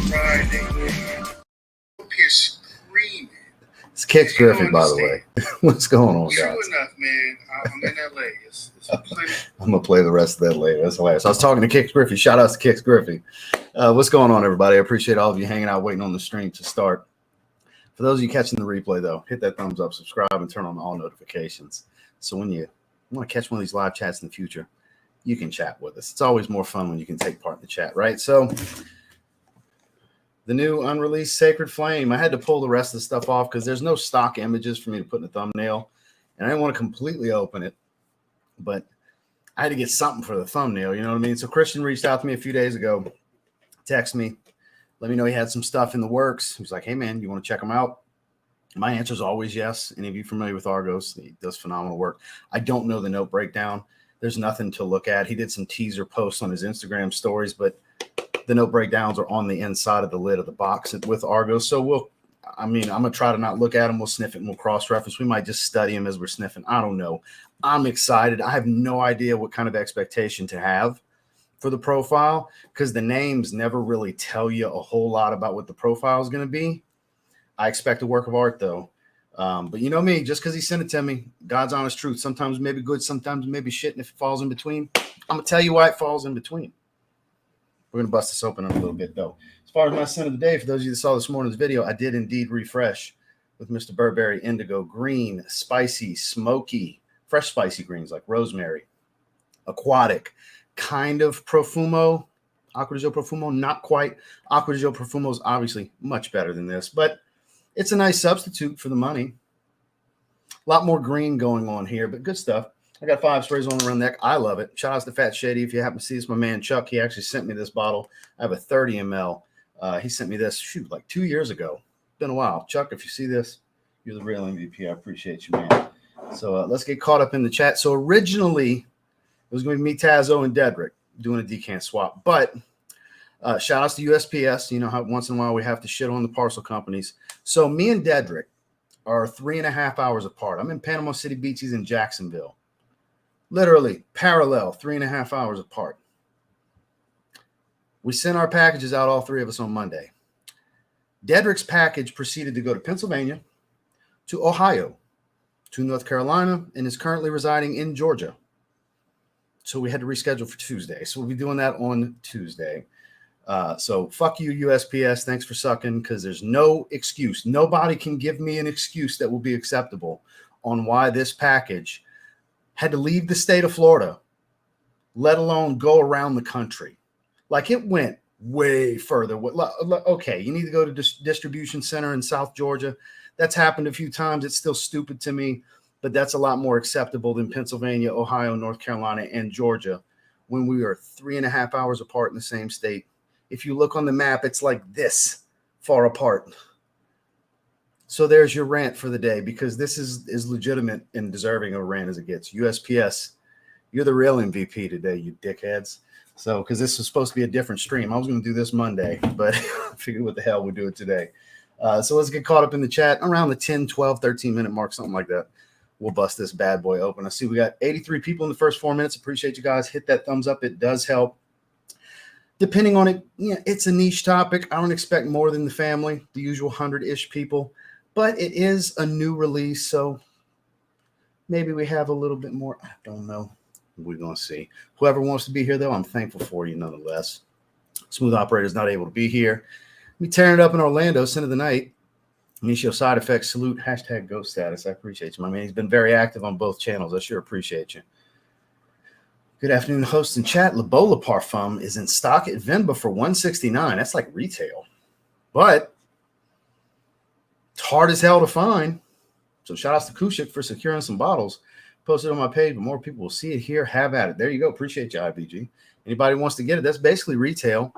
Friday, man. Up here screaming. It's Kix Griffey, by the way. What's going on, guys? True enough, man. I'm in LA. It's plenty. I'm going to play the rest of that later. That's hilarious. I was talking to Kix Griffey. Shout out to Kix Griffey. What's going on, everybody? I appreciate all of you hanging out, waiting on the stream to start. For those of you catching the replay, though, hit that thumbs up, subscribe, and turn on all notifications. So when you want to catch one of these live chats in the future, you can chat with us. It's always more fun when you can take part in the chat, right? So the new unreleased Sacred Flame, I had to pull the rest of the stuff off because there's no stock images for me to put in the thumbnail. And I didn't want to completely open it, but I had to get something for the thumbnail, you know what I mean? So Christian reached out to me a few days ago, texted me, let me know he had some stuff in the works. He was like, hey, man, you want to check them out? My answer is always yes. Any of you familiar with Argos? He does phenomenal work. I don't know the note breakdown. There's nothing to look at. He did some teaser posts on his Instagram stories, but the note breakdowns are on the inside of the lid of the box with Argos. So I'm going to try to not look at them. We'll sniff it and we'll cross-reference. We might just study them as we're sniffing. I don't know. I'm excited. I have no idea what kind of expectation to have for the profile because the names never really tell you a whole lot about what the profile is going to be. I expect a work of art, though. But you know me, just because he sent it to me, God's honest truth. Sometimes maybe good, sometimes maybe shit. And if it falls in between, I'm going to tell you why it falls in between. We're going to bust this open in a little bit, though. As far as my scent of the day, for those of you that saw this morning's video, I did indeed refresh with Mr. Burberry Indigo. Green, spicy, smoky, fresh spicy greens like rosemary, aquatic, kind of profumo, Acqua di Gio Profumo, not quite. Acqua di Gio Profumo is obviously much better than this, but it's a nice substitute for the money. A lot more green going on here, but good stuff. I got 5 sprays on around the neck. I love it. Shout out to Fat Shady. If you happen to see this, my man Chuck, he actually sent me this bottle. I have a 30 ml. He sent me this, like 2 years ago. Been a while. Chuck, if you see this, you're the real MVP. I appreciate you, man. So let's get caught up in the chat. So originally, it was going to be me, Tazo, and Dedrick doing a decant swap. But shout outs to USPS. You know how once in a while we have to shit on the parcel companies. So me and Dedrick are 3.5 hours apart. I'm in Panama City Beach. He's in Jacksonville. Literally parallel, 3.5 hours apart. We sent our packages out, all 3 of us, on Monday. Dedrick's package proceeded to go to Pennsylvania, to Ohio, to North Carolina, and is currently residing in Georgia. So we had to reschedule for Tuesday. So we'll be doing that on Tuesday. So fuck you, USPS. Thanks for sucking, because there's no excuse. Nobody can give me an excuse that will be acceptable on why this package had to leave the state of Florida, let alone go around the country. Like, it went way further. Okay, you need to go to distribution center in South Georgia. That's happened a few times. It's still stupid to me, but that's a lot more acceptable than Pennsylvania, Ohio, North Carolina, and Georgia when we are 3.5 hours apart in the same state. If you look on the map, it's like this far apart. So there's your rant for the day, because this is legitimate and deserving of a rant as it gets. USPS, you're the real MVP today, you dickheads. So, because this was supposed to be a different stream. I was going to do this Monday, but I figured what the hell we'd do it today. So let's get caught up in the chat around the 10, 12, 13-minute mark, something like that. We'll bust this bad boy open. I see we got 83 people in the first 4 minutes. Appreciate you guys. Hit that thumbs up. It does help. Depending on it, it's a niche topic. I don't expect more than the family, the usual 100-ish people. But it is a new release, so maybe we have a little bit more. I don't know. We're going to see. Whoever wants to be here, though, I'm thankful for you nonetheless. Smooth Operator's not able to be here. We tearing it up in Orlando, Sin of the Night. Michio Side Effects, salute, hashtag ghost status. I appreciate you, my man. He's been very active on both channels. I sure appreciate you. Good afternoon, host and chat. Labola Parfum is in stock at Venba for $169. That's like retail. But it's hard as hell to find. So shout outs to Kushik for securing some bottles. Posted on my page, but more people will see it here. Have at it. There you go. Appreciate you, IBG. Anybody wants to get it, that's basically retail.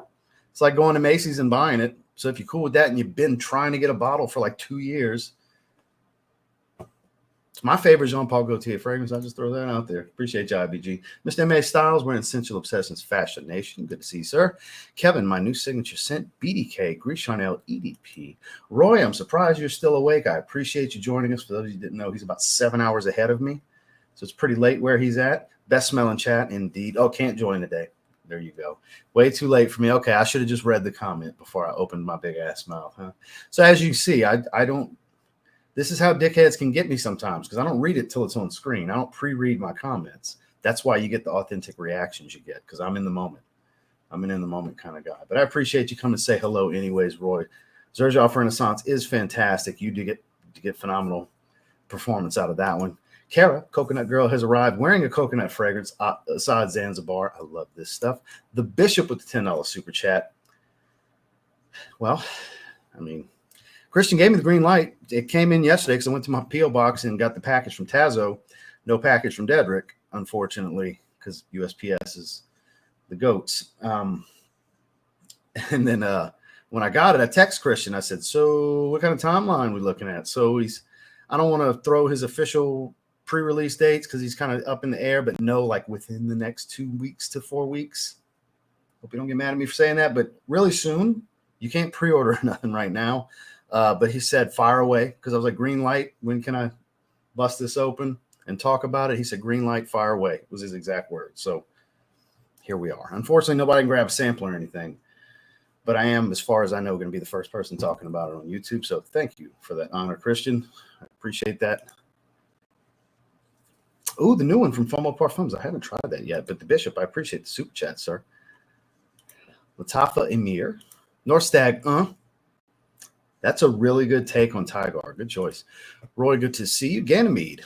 It's like going to Macy's and buying it. So if you're cool with that and you've been trying to get a bottle for like 2 years, it's my favorite Jean-Paul Gaultier fragrance. I'll just throw that out there. Appreciate you, IBG. Mr. M.A. Styles, we're in Essential Obsessions Fashion Nation. Good to see you, sir. Kevin, my new signature scent, BDK, Gris Chanel, EDP. Roy, I'm surprised you're still awake. I appreciate you joining us. For those of you who didn't know, he's about 7 hours ahead of me. So it's pretty late where he's at. Best smelling chat, indeed. Oh, can't join today. There you go. Way too late for me. Okay, I should have just read the comment before I opened my big ass mouth, huh? So as you see, I don't. This is how dickheads can get me sometimes because I don't read it till it's on screen. I don't pre-read my comments. That's why you get the authentic reactions you get because I'm in the moment. I'm an in the moment kind of guy. But I appreciate you coming to say hello anyways, Roy. Zerjoff Renaissance is fantastic. You do get phenomenal performance out of that one. Kara, Coconut Girl, has arrived wearing a coconut fragrance aside Zanzibar. I love this stuff. The Bishop with the $10 super chat. Well, I mean, Christian gave me the green light. It came in yesterday because I went to my P.O. box and got the package from Tazo. No package from Dedrick, unfortunately, because USPS is the goats. And then when I got it, I text Christian. I said, so what kind of timeline are we looking at? So I don't want to throw his official pre-release dates because he's kind of up in the air, but no, like within the next 2 weeks to 4 weeks. Hope you don't get mad at me for saying that, but really soon. You can't pre-order nothing right now. But he said, fire away, because I was like, green light, when can I bust this open and talk about it? He said, green light, fire away, was his exact words. So here we are. Unfortunately, nobody can grab a sample or anything, but I am, as far as I know, going to be the first person talking about it on YouTube. So thank you for that honor, Christian. I appreciate that. Oh, the new one from FOMO Parfums. I haven't tried that yet, but the Bishop, I appreciate the super chat, sir. Latafa Emir. Norstag, That's a really good take on Tygar. Good choice. Roy, good to see you. Ganymede.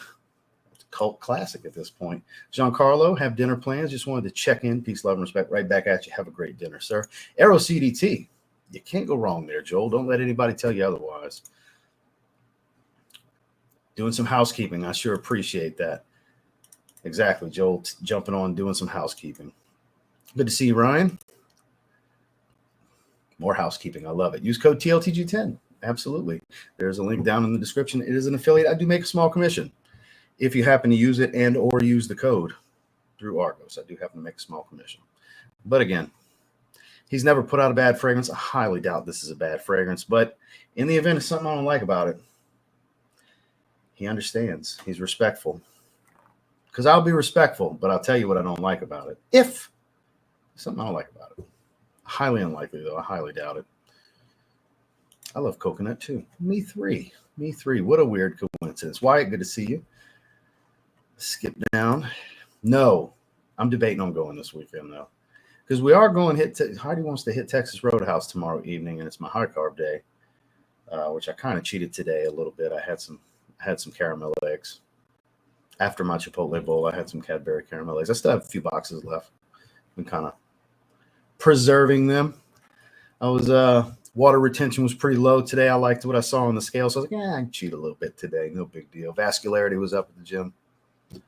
It's a cult classic at this point. Giancarlo, have dinner plans. Just wanted to check in. Peace, love, and respect. Right back at you. Have a great dinner, sir. Arrow CDT. You can't go wrong there, Joel. Don't let anybody tell you otherwise. Doing some housekeeping. I sure appreciate that. Exactly, Joel. Jumping on, doing some housekeeping. Good to see you, Ryan. More housekeeping. I love it. Use code TLTG10. Absolutely. There's a link down in the description. It is an affiliate. I do make a small commission if you happen to use it and or use the code through Argos. I do happen to make a small commission. But again, he's never put out a bad fragrance. I highly doubt this is a bad fragrance. But in the event of something I don't like about it, he understands. He's respectful. Because I'll be respectful, but I'll tell you what I don't like about it. If something I don't like about it. Highly unlikely, though. I highly doubt it. I love coconut, too. Me three. What a weird coincidence. Wyatt, good to see you. Skip down. No, I'm debating on going this weekend, though. Because we are going Heidi wants to hit Texas Roadhouse tomorrow evening, and it's my high carb day, which I kind of cheated today a little bit. I had some caramel eggs. After my Chipotle bowl, I had some Cadbury caramel eggs. I still have a few boxes left. I'm kind of preserving them. I was water retention was pretty low today. I liked what I saw on the scale, so I was like, I can cheat a little bit today. No big deal. Vascularity was up at the gym. A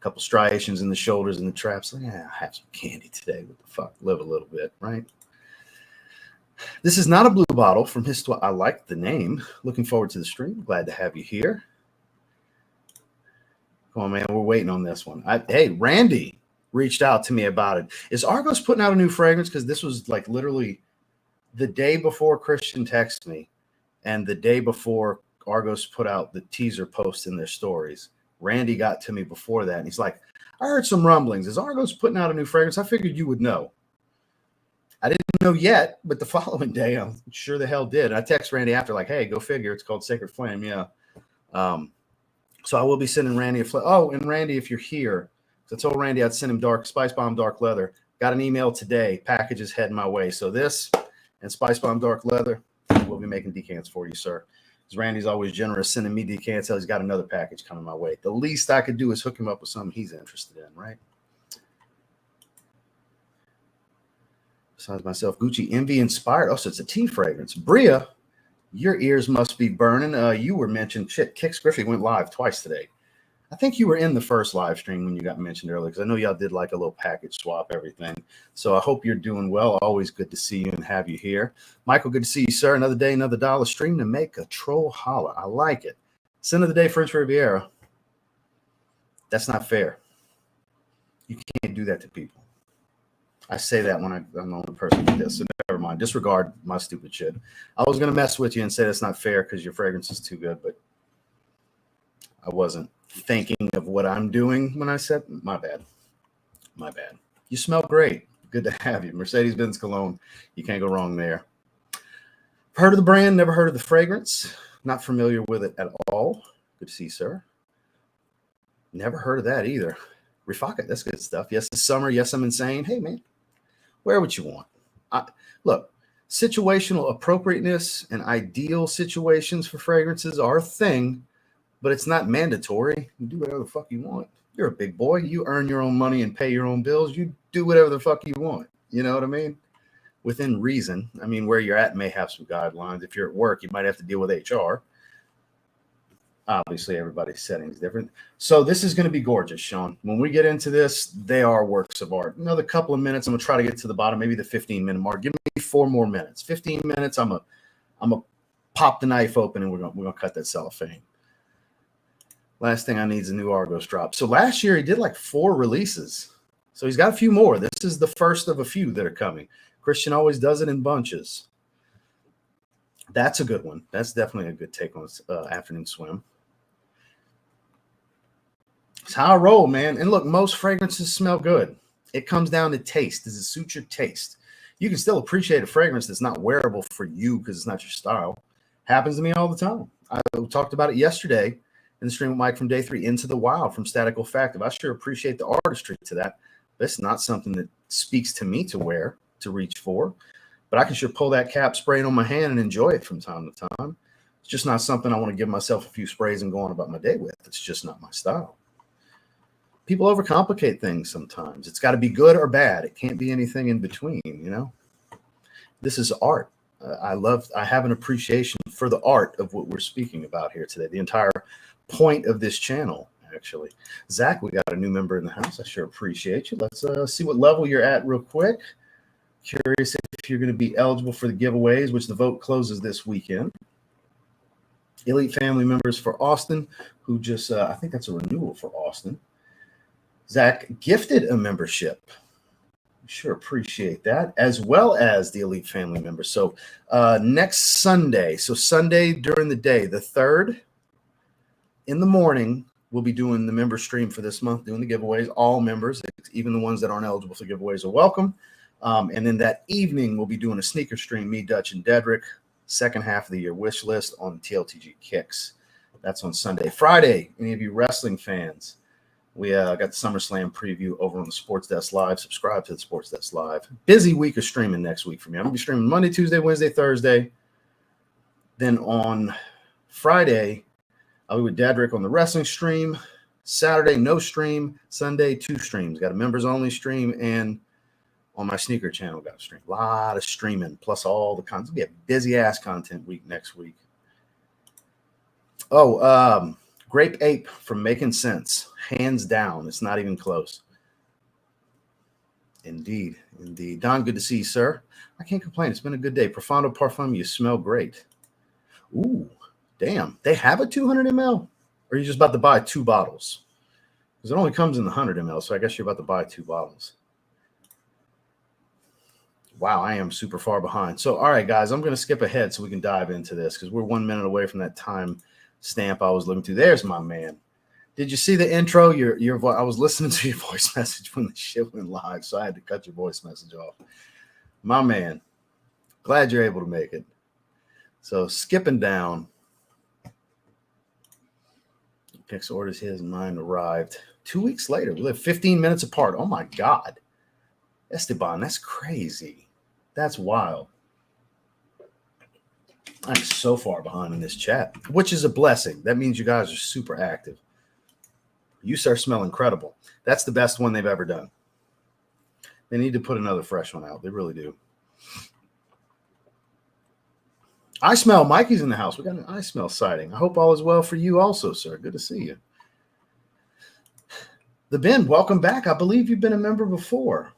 couple striations in the shoulders and the traps. Like, I have some candy today. What the fuck? Live a little bit, right? This is not a blue bottle from Histoire. I like the name. Looking forward to the stream. Glad to have you here. Come on, man. We're waiting on this one. Hey, Randy reached out to me about it. Is Argos putting out a new fragrance? Because this was like literally the day before Christian texted me and the day before Argos put out the teaser post in their stories. Randy got to me before that, and he's like, I heard some rumblings. Is Argos putting out a new fragrance? I figured you would know. I didn't know yet, but the following day, I'm sure the hell did. And I text Randy after, like, hey, go figure. It's called Sacred Flame. Yeah. So I will be sending Randy a Oh, and Randy, if you're here, so I told Randy I'd send him Spice Bomb Dark Leather. Got an email today. Package is heading my way. So this and Spice Bomb Dark Leather, we'll be making decants for you, sir. Because Randy's always generous sending me decants. So he's got another package coming my way. The least I could do is hook him up with something he's interested in, right? Besides myself, Gucci Envy Inspired. Oh, so it's a tea fragrance. Bria, your ears must be burning. You were mentioned. Shit, Kix Griffey went live twice today. I think you were in the first live stream when you got mentioned earlier, because I know y'all did like a little package swap, everything. So I hope you're doing well. Always good to see you and have you here. Michael, good to see you, sir. Another day, another dollar. Stream to make a troll holler. I like it. Sin of the day, French Riviera. That's not fair. You can't do that to people. I say that when I'm the only person who does, so never mind. Disregard my stupid shit. I was going to mess with you and say that's not fair because your fragrance is too good, but I wasn't thinking of what I'm doing when I said, my bad. You smell great. Good to have you. Mercedes-Benz Cologne. You can't go wrong there. Heard of the brand, never heard of the fragrance. Not familiar with it at all. Good to see you, sir. Never heard of that either. Refuck it. That's good stuff. Yes, it's summer. Yes, I'm insane. Hey, man, wear what you want. Look, situational appropriateness and ideal situations for fragrances are a thing, but it's not mandatory. You do whatever the fuck you want. You're a big boy. You earn your own money and pay your own bills. You do whatever the fuck you want. You know what I mean? Within reason. I mean, where you're at may have some guidelines. If you're at work, you might have to deal with HR. Obviously, everybody's setting is different. So this is going to be gorgeous, Sean. When we get into this, they are works of art. Another couple of minutes. I'm going to try to get to the bottom, maybe the 15-minute mark. Give me 4 more minutes. 15 minutes. I'm gonna pop the knife open and we're gonna cut that cellophane. Last thing I need is a new Argos drop. So last year he did like 4 releases. So he's got a few more. This is the first of a few that are coming. Christian always does it in bunches. That's a good one. That's definitely a good take on afternoon swim. It's how I roll, man. And look, most fragrances smell good. It comes down to taste. Does it suit your taste? You can still appreciate a fragrance that's not wearable for you because it's not your style. Happens to me all the time. I talked about it yesterday in the stream with Mike from day 3, Into the Wild from Static Olfactive. I sure appreciate the artistry to that. But it's not something that speaks to me to wear, to reach for. But I can sure pull that cap, spray it on my hand, and enjoy it from time to time. It's just not something I want to give myself a few sprays and go on about my day with. It's just not my style. People overcomplicate things sometimes. It's got to be good or bad. It can't be anything in between, you know? This is art. I have an appreciation for the art of what we're speaking about here today. The entire point of this channel, actually. Zach, we got a new member in the house. I sure appreciate you. Let's see what level you're at real quick. Curious if you're going to be eligible for the giveaways, which the vote closes this weekend. Elite family members for Austin, who just, I think that's a renewal for Austin. Zach gifted a membership. Sure appreciate that, as well as the Elite family members. So next Sunday, so Sunday during the day, the 3rd in the morning, we'll be doing the member stream for this month, doing the giveaways. All members, even the ones that aren't eligible for giveaways, are welcome. And then that evening, we'll be doing a sneaker stream, me, Dutch, and Dedrick, second half of the year wish list on TLTG Kicks. That's on Sunday. Friday, any of you wrestling fans, we got the SummerSlam preview over on the Sports Desk Live. Subscribe to the Sports Desk Live. Busy week of streaming next week for me. I'm going to be streaming Monday, Tuesday, Wednesday, Thursday. Then on Friday, I'll be with Dedrick on the wrestling stream. Saturday, no stream. Sunday, 2 streams. Got a members-only stream, and on my sneaker channel, got a stream. A lot of streaming, plus all the content. It'll be a busy-ass content week next week. Oh, Grape Ape from Making Sense. Hands down. It's not even close. Indeed. Indeed. Don, good to see you, sir. I can't complain. It's been a good day. Profondo Parfum, you smell great. Ooh, damn. They have a 200 ml? Or are you just about to buy 2 bottles? Because it only comes in the 100 ml, so I guess you're about to buy 2 bottles. Wow, I am super far behind. So, all right, guys, I'm going to skip ahead so we can dive into this because we're 1 minute away from that time stamp I was looking to. There's my man. Did you see the intro? Your voice. I was listening to your voice message when the shit went live, so I had to cut your voice message off. My man, glad you're able to make it. So skipping down. Pix orders his, mine arrived 2 weeks later. We live 15 minutes apart. Oh my God, Esteban, that's crazy. That's wild. I'm so far behind in this chat, which is a blessing. That means you guys are super active. You, sir, smell incredible. That's the best one they've ever done. They need to put another fresh one out. They really do. I smell. Mikey's in the house. We got an I smell sighting. I hope all is well for you also, sir. Good to see you. The Ben, welcome back. I believe you've been a member before.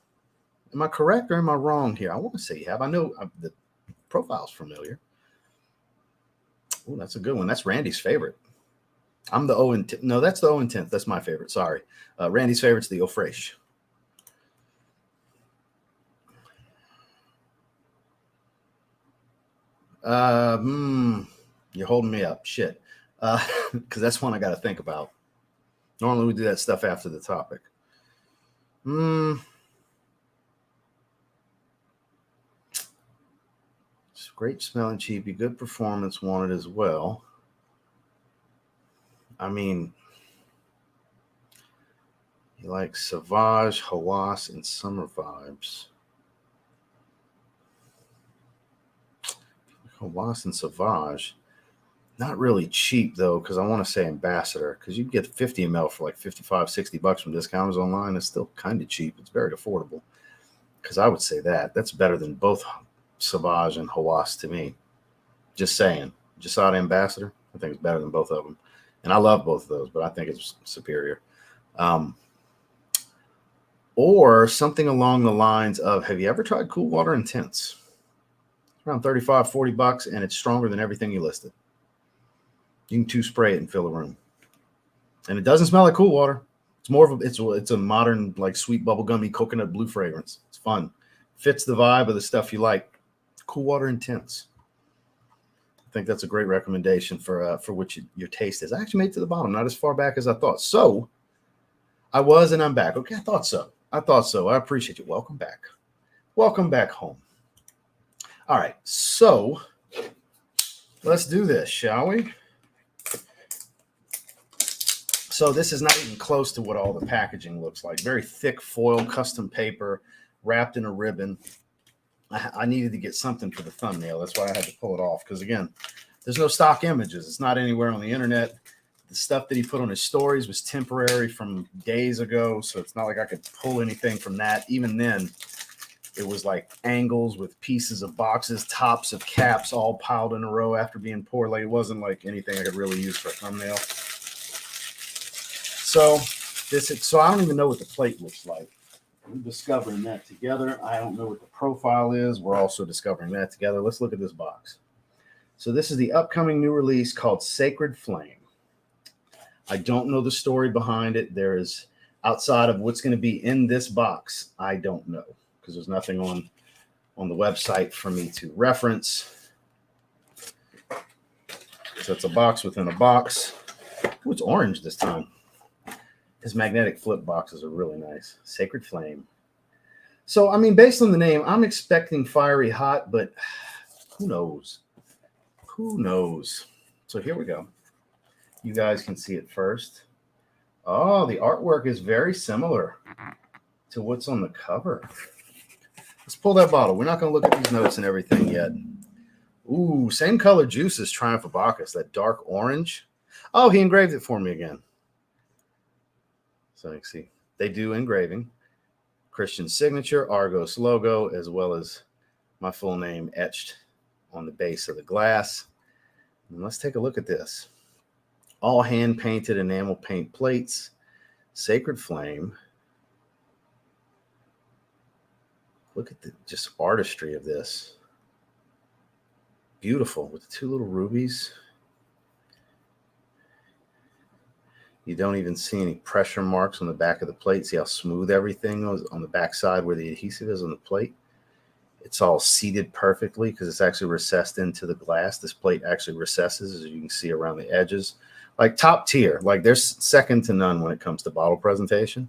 Am I correct or am I wrong here? I want to say you have. I know the profile's familiar. Oh, that's a good one. That's Randy's favorite. I'm the O and 10th. No, that's the O and 10th. That's my favorite. Sorry. Randy's favorite's the Eau Fraiche. You're holding me up. Shit. Because that's one I got to think about. Normally we do that stuff after the topic. Great smelling, cheapy, good performance wanted as well. I mean, you like Sauvage, Hawass, and Summer Vibes. Hawass and Sauvage. Not really cheap, though, because I want to say Ambassador, because you can get 50 ml for like 55, 60 bucks from discounters online. It's still kind of cheap. It's very affordable, because I would say that's better than both Sauvage and Hawass to me. Just saying. Jasad Ambassador, I think it's better than both of them. And I love both of those, but I think it's superior. Or something along the lines of, have you ever tried Cool Water Intense? Around 35, 40 bucks, and it's stronger than everything you listed. You can 2-spray it and fill a room. And it doesn't smell like Cool Water. It's more of it's a modern, like, sweet bubblegummy coconut blue fragrance. It's fun. Fits the vibe of the stuff you like. Cool Water Intense. I think that's a great recommendation for what your taste is. I actually made it to the bottom, not as far back as I thought. So I was, and I'm back. Okay, I thought so. I appreciate you. Welcome back. Welcome back home. All right, so let's do this, shall we? So this is not even close to what all the packaging looks like. Very thick foil, custom paper, wrapped in a ribbon. I needed to get something for the thumbnail. That's why I had to pull it off. Because, again, there's no stock images. It's not anywhere on the internet. The stuff that he put on his stories was temporary from days ago. So it's not like I could pull anything from that. Even then, it was like angles with pieces of boxes, tops of caps all piled in a row after being poured. Like, it wasn't like anything I could really use for a thumbnail. So I don't even know what the plate looks like. We're discovering that together. I don't know what the profile is. We're also discovering that together. Let's look at this box. So this is the upcoming new release called Sacred Flame. I don't know the story behind it. There is, outside of what's going to be in this box, I don't know, because there's nothing on the website for me to reference. So it's a box within a box. Ooh, it's orange this time. His magnetic flip boxes are really nice. Sacred Flame. So, I mean, based on the name, I'm expecting fiery hot, but who knows? Who knows? So here we go. You guys can see it first. Oh, the artwork is very similar to what's on the cover. Let's pull that bottle. We're not going to look at these notes and everything yet. Ooh, same color juice as Triumph of Bacchus, that dark orange. Oh, he engraved it for me again. So you can see they do engraving, Christian signature, Argos logo, as well as my full name etched on the base of the glass. And let's take a look at this. All hand painted enamel paint plates, Sacred Flame. Look at the just artistry of this. Beautiful with the 2 little rubies. You don't even see any pressure marks on the back of the plate. See how smooth everything is on the back side where the adhesive is on the plate? It's all seated perfectly because it's actually recessed into the glass. This plate actually recesses, as you can see, around the edges. Like top tier. Like there's second to none when it comes to bottle presentation.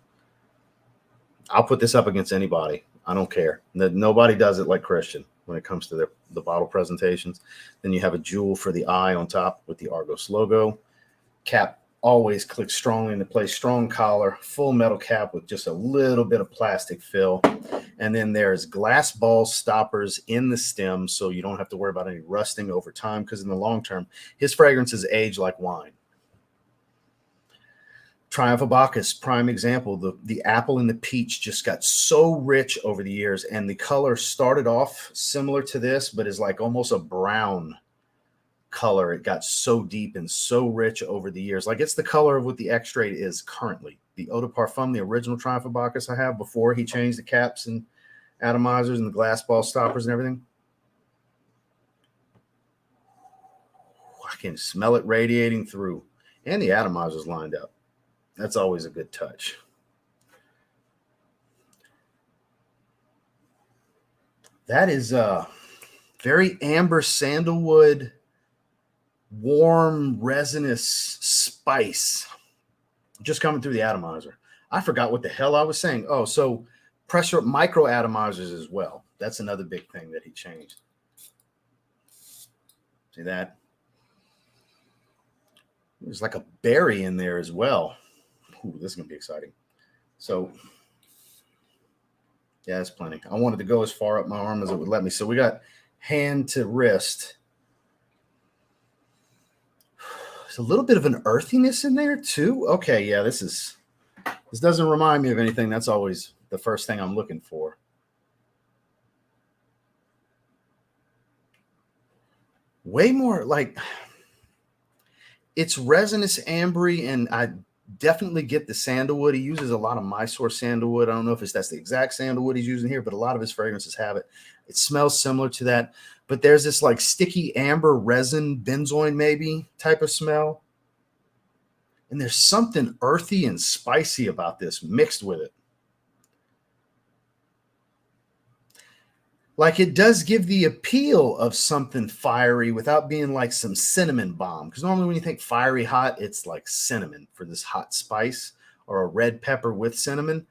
I'll put this up against anybody. I don't care. Nobody does it like Christian when it comes to the bottle presentations. Then you have a jewel for the eye on top with the Argos logo. Cap always clicks strongly into place. Strong collar, full metal cap with just a little bit of plastic fill. And then there's glass ball stoppers in the stem, so you don't have to worry about any rusting over time, because in the long term, his fragrances age like wine. Triumph of Bacchus, prime example. The apple and the peach just got so rich over the years, and the color started off similar to this, but is like almost a brown color. It got so deep and so rich over the years. Like it's the color of what the X-Straight is currently. The Eau de Parfum, the original Triumph of Bacchus I have before he changed the caps and atomizers and the glass ball stoppers and everything. I can smell it radiating through, and the atomizers lined up. That's always a good touch. That is very amber sandalwood, warm, resinous spice just coming through the atomizer. I forgot what the hell I was saying. Oh, so pressure micro atomizers as well. That's another big thing that he changed. See that? There's like a berry in there as well. Ooh, this is going to be exciting. So, yeah, that's plenty. I wanted to go as far up my arm as it would let me. So we got hand to wrist. There's a little bit of an earthiness in there too. Okay, yeah, this doesn't remind me of anything. That's always the first thing I'm looking for. Way more like it's resinous ambery, and I definitely get the sandalwood. He uses a lot of Mysore sandalwood. I don't know if that's the exact sandalwood he's using here, but a lot of his fragrances have it. It smells similar to that, but there's this like sticky amber resin, benzoin maybe type of smell. And there's something earthy and spicy about this mixed with it. Like it does give the appeal of something fiery without being like some cinnamon bomb. Because normally when you think fiery hot, it's like cinnamon for this hot spice or a red pepper with cinnamon.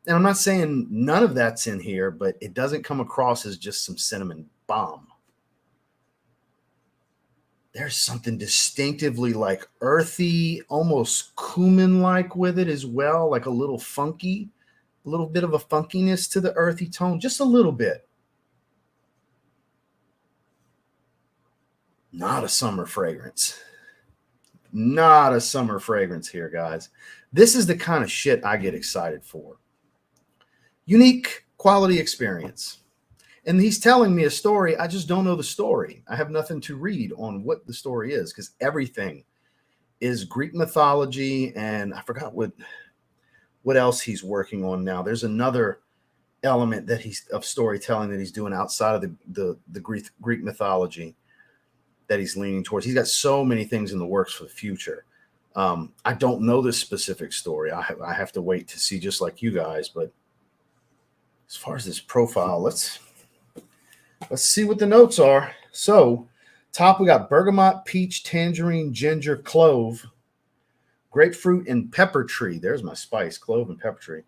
And I'm not saying none of that's in here, but it doesn't come across as just some cinnamon bomb. There's something distinctively like earthy, almost cumin-like with it as well, like a little funky, a little bit of a funkiness to the earthy tone, just a little bit. Not a summer fragrance. Not a summer fragrance here, guys. This is the kind of shit I get excited for. Unique quality experience. And he's telling me a story. I just don't know the story. I have nothing to read on what the story is because everything is Greek mythology. And I forgot what else he's working on now. There's another element that he's of storytelling that he's doing outside of the Greek mythology that he's leaning towards. He's got so many things in the works for the future. I don't know this specific story. I have to wait to see, just like you guys. But as far as this profile, let's see what the notes are. So, top we got bergamot, peach, tangerine, ginger, clove, grapefruit, and pepper tree. There's my spice, clove and pepper tree.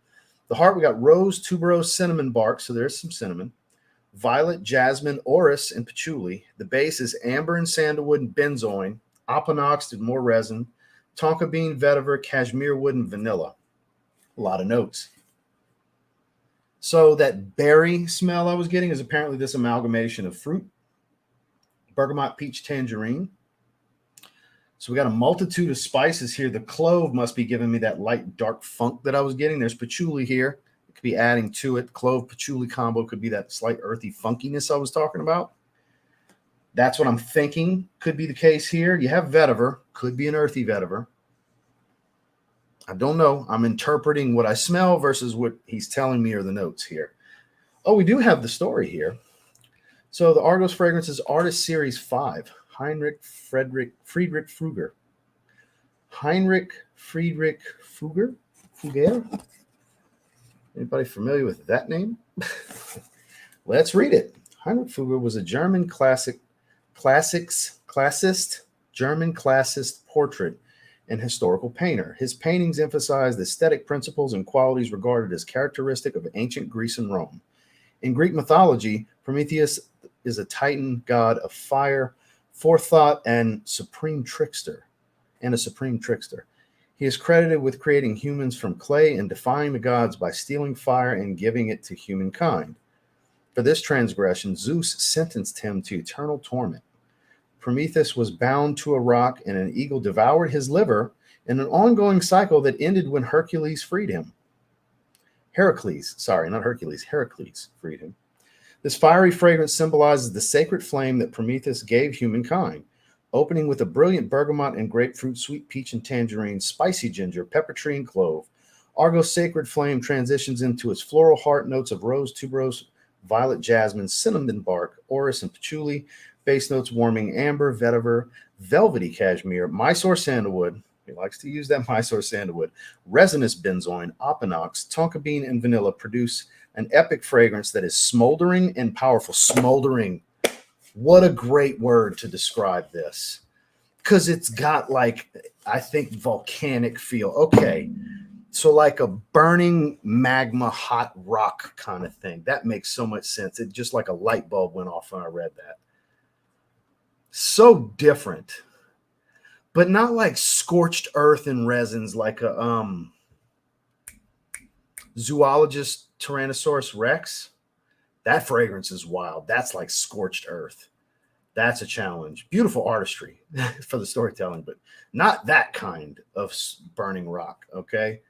The heart we got rose, tuberose, cinnamon bark. So there's some cinnamon. Violet, jasmine, orris, and patchouli. The base is amber and sandalwood and benzoin. Opanox did more resin. Tonka bean, vetiver, cashmere wood, and vanilla. A lot of notes. So that berry smell I was getting is apparently this amalgamation of fruit, bergamot, peach, tangerine. So we got a multitude of spices here. The clove must be giving me that light, dark funk that I was getting. There's patchouli here. It could be adding to it. Clove, patchouli combo could be that slight earthy funkiness I was talking about. That's what I'm thinking could be the case here. You have vetiver. Could be an earthy vetiver. I don't know. I'm interpreting what I smell versus what he's telling me are the notes here. Oh, we do have the story here. So the Argos Fragrances Artist Series 5. Heinrich Friedrich Fruger. Heinrich Friedrich Fruger? Fugger? Anybody familiar with that name? Let's read it. Heinrich Fruger was a German classicist, German classicist portrait and historical painter. His paintings emphasize the aesthetic principles and qualities regarded as characteristic of ancient Greece and Rome. In Greek mythology, Prometheus is a titan god of fire, forethought, and a supreme trickster. He is credited with creating humans from clay and defying the gods by stealing fire and giving it to humankind. For this transgression, Zeus sentenced him to eternal torment. Prometheus was bound to a rock, and an eagle devoured his liver in an ongoing cycle that ended when Heracles freed him. Heracles freed him. This fiery fragrance symbolizes the sacred flame that Prometheus gave humankind, opening with a brilliant bergamot and grapefruit, sweet peach and tangerine, spicy ginger, pepper tree, and clove. Argos' sacred flame transitions into its floral heart notes of rose, tuberose, violet, jasmine, cinnamon bark, orris, and patchouli. Base notes warming amber, vetiver, velvety cashmere, Mysore sandalwood. He likes to use that Mysore sandalwood. Resinous benzoin, opanox, tonka bean, and vanilla produce an epic fragrance that is smoldering and powerful. Smoldering. What a great word to describe this. Because it's got like, I think, volcanic feel. Okay. So like a burning magma, hot rock kind of thing. That makes so much sense. It just like a light bulb went off when I read that. So different, but not like scorched earth and resins like a zoologist Tyrannosaurus Rex. That fragrance is wild. That's like scorched earth. That's a challenge. Beautiful artistry for the storytelling, but not that kind of burning rock. Okay.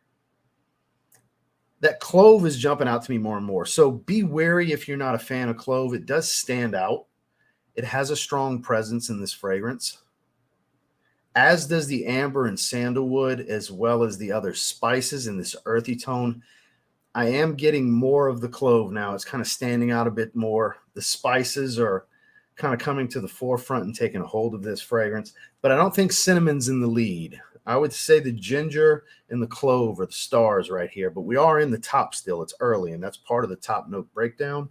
That clove is jumping out to me more and more. So be wary if you're not a fan of clove. It does stand out. It has a strong presence in this fragrance, as does the amber and sandalwood, as well as the other spices in this earthy tone. I am getting more of the clove now. It's kind of standing out a bit more. The spices are kind of coming to the forefront and taking a hold of this fragrance, but I don't think cinnamon's in the lead. I would say the ginger and the clove are the stars right here, but we are in the top still. It's early, and that's part of the top note breakdown.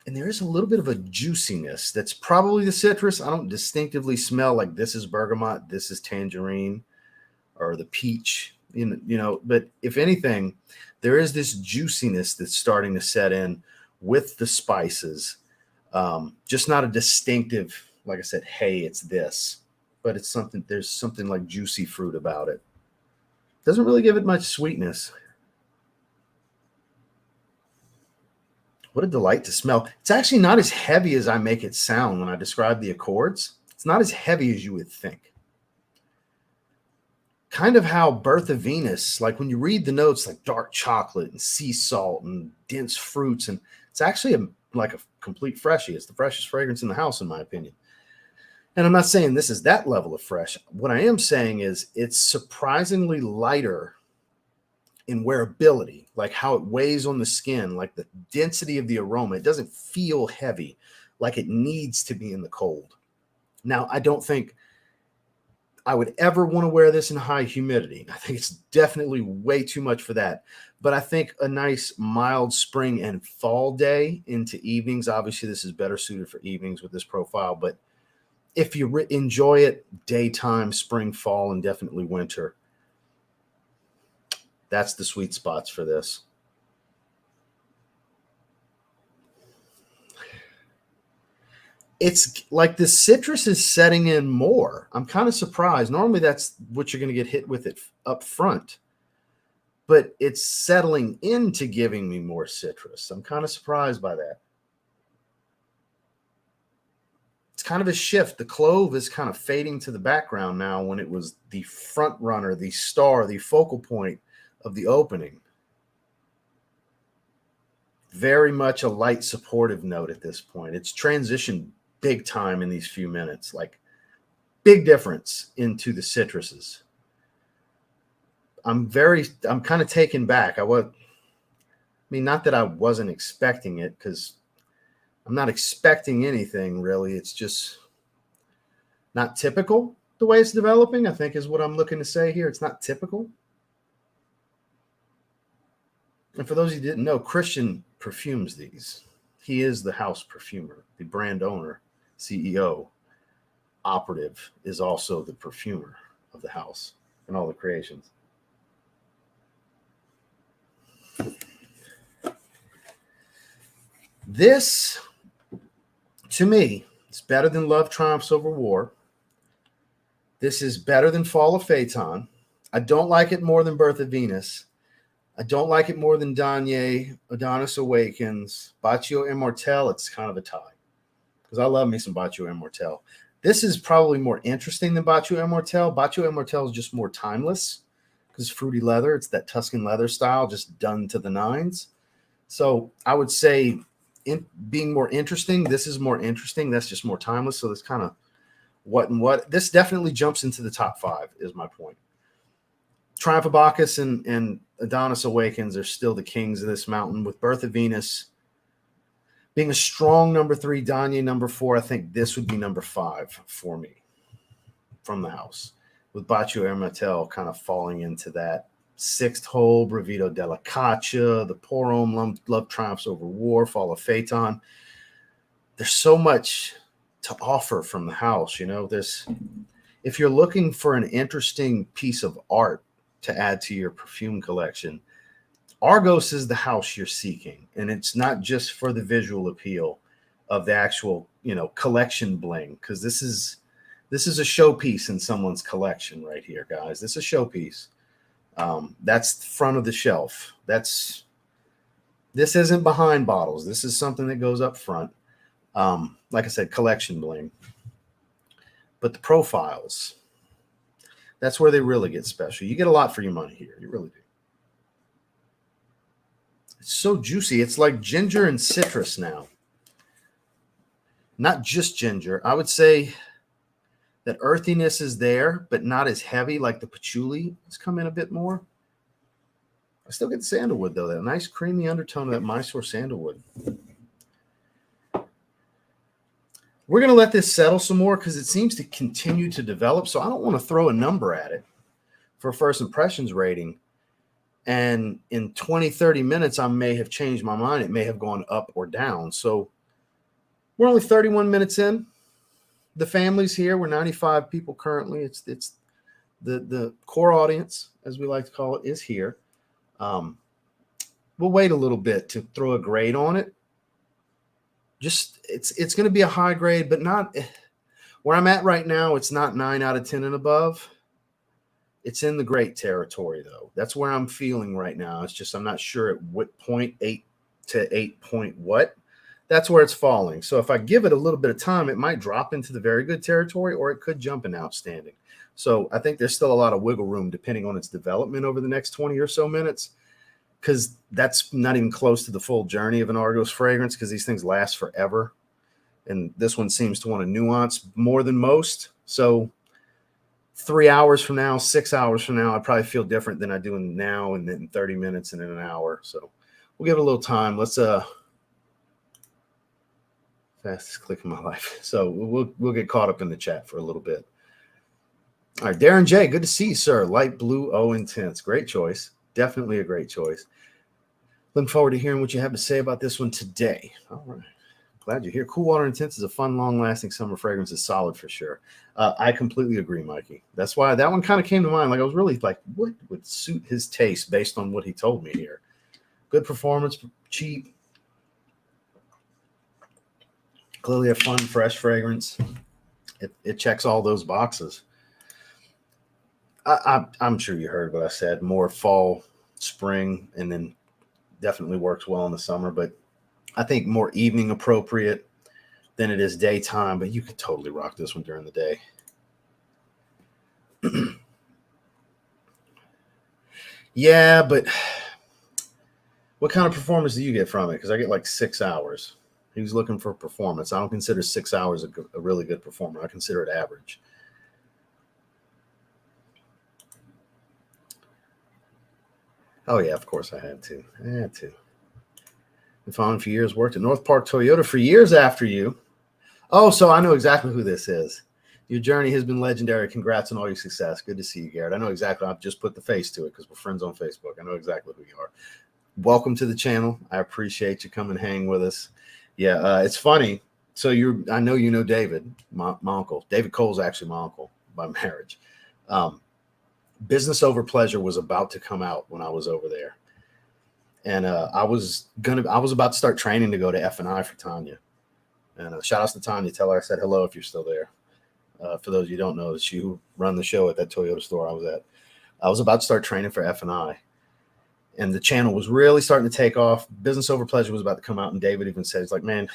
And there is a little bit of a juiciness that's probably the citrus. I don't distinctively smell like this is bergamot, this is tangerine, or the peach, but if anything, there is this juiciness that's starting to set in with the spices. Just not a distinctive, like I said, hey, it's this, but it's something, there's something like juicy fruit about it. Doesn't really give it much sweetness. What a delight to smell. It's actually not as heavy as I make it sound when I describe the accords. It's not as heavy as you would think. Kind of how Birth of Venus, like when you read the notes, like dark chocolate and sea salt and dense fruits, and it's actually like a complete freshie. It's the freshest fragrance in the house, in my opinion. And I'm not saying this is that level of fresh. What I am saying is it's surprisingly lighter in wearability, like how it weighs on the skin, like the density of the aroma. It doesn't feel heavy like it needs to be in the cold. Now, I don't think I would ever want to wear this in high humidity. I think it's definitely way too much for that. But I think a nice mild spring and fall day into evenings, obviously this is better suited for evenings with this profile, but if you enjoy it daytime, spring, fall, and definitely winter, that's the sweet spots for this. It's like the citrus is setting in more. I'm kind of surprised. Normally that's what you're going to get hit with it up front, but it's settling into giving me more citrus. I'm kind of surprised by that. It's kind of a shift. The clove is kind of fading to the background now when it was the front runner, the star, the focal point of the opening. Very much a light supportive note at this point. It's transitioned big time in these few minutes, like big difference into the citruses. I'm kind of taken back. Not that I wasn't expecting it, because I'm not expecting anything really. It's just not typical the way it's developing, I think is what I'm looking to say here. It's not typical. And for those who didn't know, Christian perfumes these. He is the house perfumer, the brand owner, CEO. Operative is also the perfumer of the house and all the creations. This, to me, is better than Love Triumphs Over War. This is better than Fall of Phaeton. I don't like it more than Birth of Venus. I don't like it more than Danye, Adonis Awakens, Bacio Immortel. It's kind of a tie because I love me some Bacio Immortel. This is probably more interesting than Bacio Immortel. Bacio Immortel is just more timeless because fruity leather. It's that Tuscan leather style, just done to the nines. So I would say being more interesting, this is more interesting. That's just more timeless. So that's kind of what and what. This definitely jumps into the top 5 is my point. Triumph of Bacchus and Adonis Awakens are still the kings of this mountain, with Birth of Venus being a strong number 3, Danye number 4. I think this would be number 5 for me from the house, with Bacio Immortel kind of falling into that 6th hole, Brevito della Caccia, the Porom, Love Triumphs Over War, Fall of Phaeton. There's so much to offer from the house. If you're looking for an interesting piece of art to add to your perfume collection, Argos is the house you're seeking. And it's not just for the visual appeal of the actual, collection bling, because this is a showpiece in someone's collection right here, guys. This is a showpiece. That's the front of the shelf. This isn't behind bottles. This is something that goes up front. Like I said, collection bling. But the profiles, that's where they really get special. You get a lot for your money here. You really do. It's so juicy. It's like ginger and citrus now. Not just ginger. I would say that earthiness is there, but not as heavy like the patchouli. It's come in a bit more. I still get the sandalwood, though. That nice creamy undertone of that Mysore sandalwood. We're going to let this settle some more because it seems to continue to develop. So I don't want to throw a number at it for first impressions rating. And in 20, 30 minutes, I may have changed my mind. It may have gone up or down. So we're only 31 minutes in. The family's here. We're 95 people currently. It's the core audience, as we like to call it, is here. We'll wait a little bit to throw a grade on it. Just it's going to be a high grade, but not where I'm at right now. It's not 9 out of 10 and above. It's in the great territory, though. That's where I'm feeling right now. It's just I'm not sure at what point 8 to 8 point what. That's where it's falling. So if I give it a little bit of time, it might drop into the very good territory, or it could jump in outstanding. So I think there's still a lot of wiggle room depending on its development over the next 20 or so minutes, because that's not even close to the full journey of an Argos fragrance, because these things last forever. And this one seems to want to nuance more than most. So 3 hours from now, 6 hours from now, I probably feel different than I do now, and then 30 minutes and in an hour. So we'll give it a little time. Let's fastest click in my life. So we'll get caught up in the chat for a little bit. All right, Darren J, good to see you, sir. Light blue, intense. Great choice. Definitely a great choice. Looking forward to hearing what you have to say about this one today. All right. Glad you're here. Cool Water Intense is a fun, long-lasting summer fragrance. It's solid for sure. I completely agree, Mikey. That's why that one kind of came to mind. Like I was really like, what would suit his taste based on what he told me here? Good performance, cheap. Clearly a fun, fresh fragrance. It checks all those boxes. I'm sure you heard what I said. More fall, spring, and then definitely works well in the summer. But I think more evening appropriate than it is daytime. But you could totally rock this one during the day. Yeah, but what kind of performance do you get from it? Because I get like 6 hours. He was looking for performance. I don't consider 6 hours a really good performer. I consider it average. Oh, yeah, of course I had to. Been following for years. Worked at North Park Toyota for years after you. Oh, so I know exactly who this is. Your journey has been legendary. Congrats on all your success. Good to see you, Garrett. I know exactly. I've just put the face to it because we're friends on Facebook. I know exactly who you are. Welcome to the channel. I appreciate you coming and hang with us. Yeah, it's funny. So I know you know David, my uncle. David Cole's actually my uncle by marriage. Business Over Pleasure was about to come out when I was over there. And I was about to start training to go to F&I for Tanya. And shout outs to Tanya. Tell her I said hello if you're still there. For those of you who don't know, it's you who run the show at that Toyota store I was at. I was about to start training for F&I. And the channel was really starting to take off. Business Over Pleasure was about to come out. And David even said, he's like, man,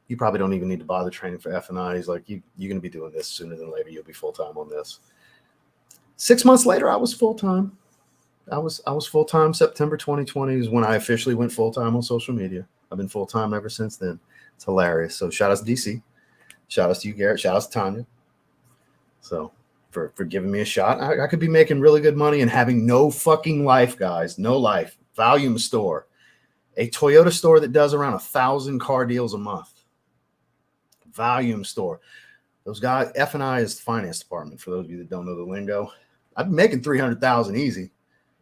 you probably don't even need to bother training for F&I. He's like, you're going to be doing this sooner than later. You'll be full-time on this. 6 months later, I was full-time. I was full-time. September 2020 is when I officially went full-time on social media. I've been full-time ever since then. It's hilarious. So shout out to DC. Shout out to you, Garrett. Shout out to Tanya. So for giving me a shot. I could be making really good money and having no fucking life, guys. No life. Volume store. A Toyota store that does around 1,000 car deals a month. Volume store. Those guys, F&I is the finance department, for those of you that don't know the lingo. I'd be making $300,000 easy.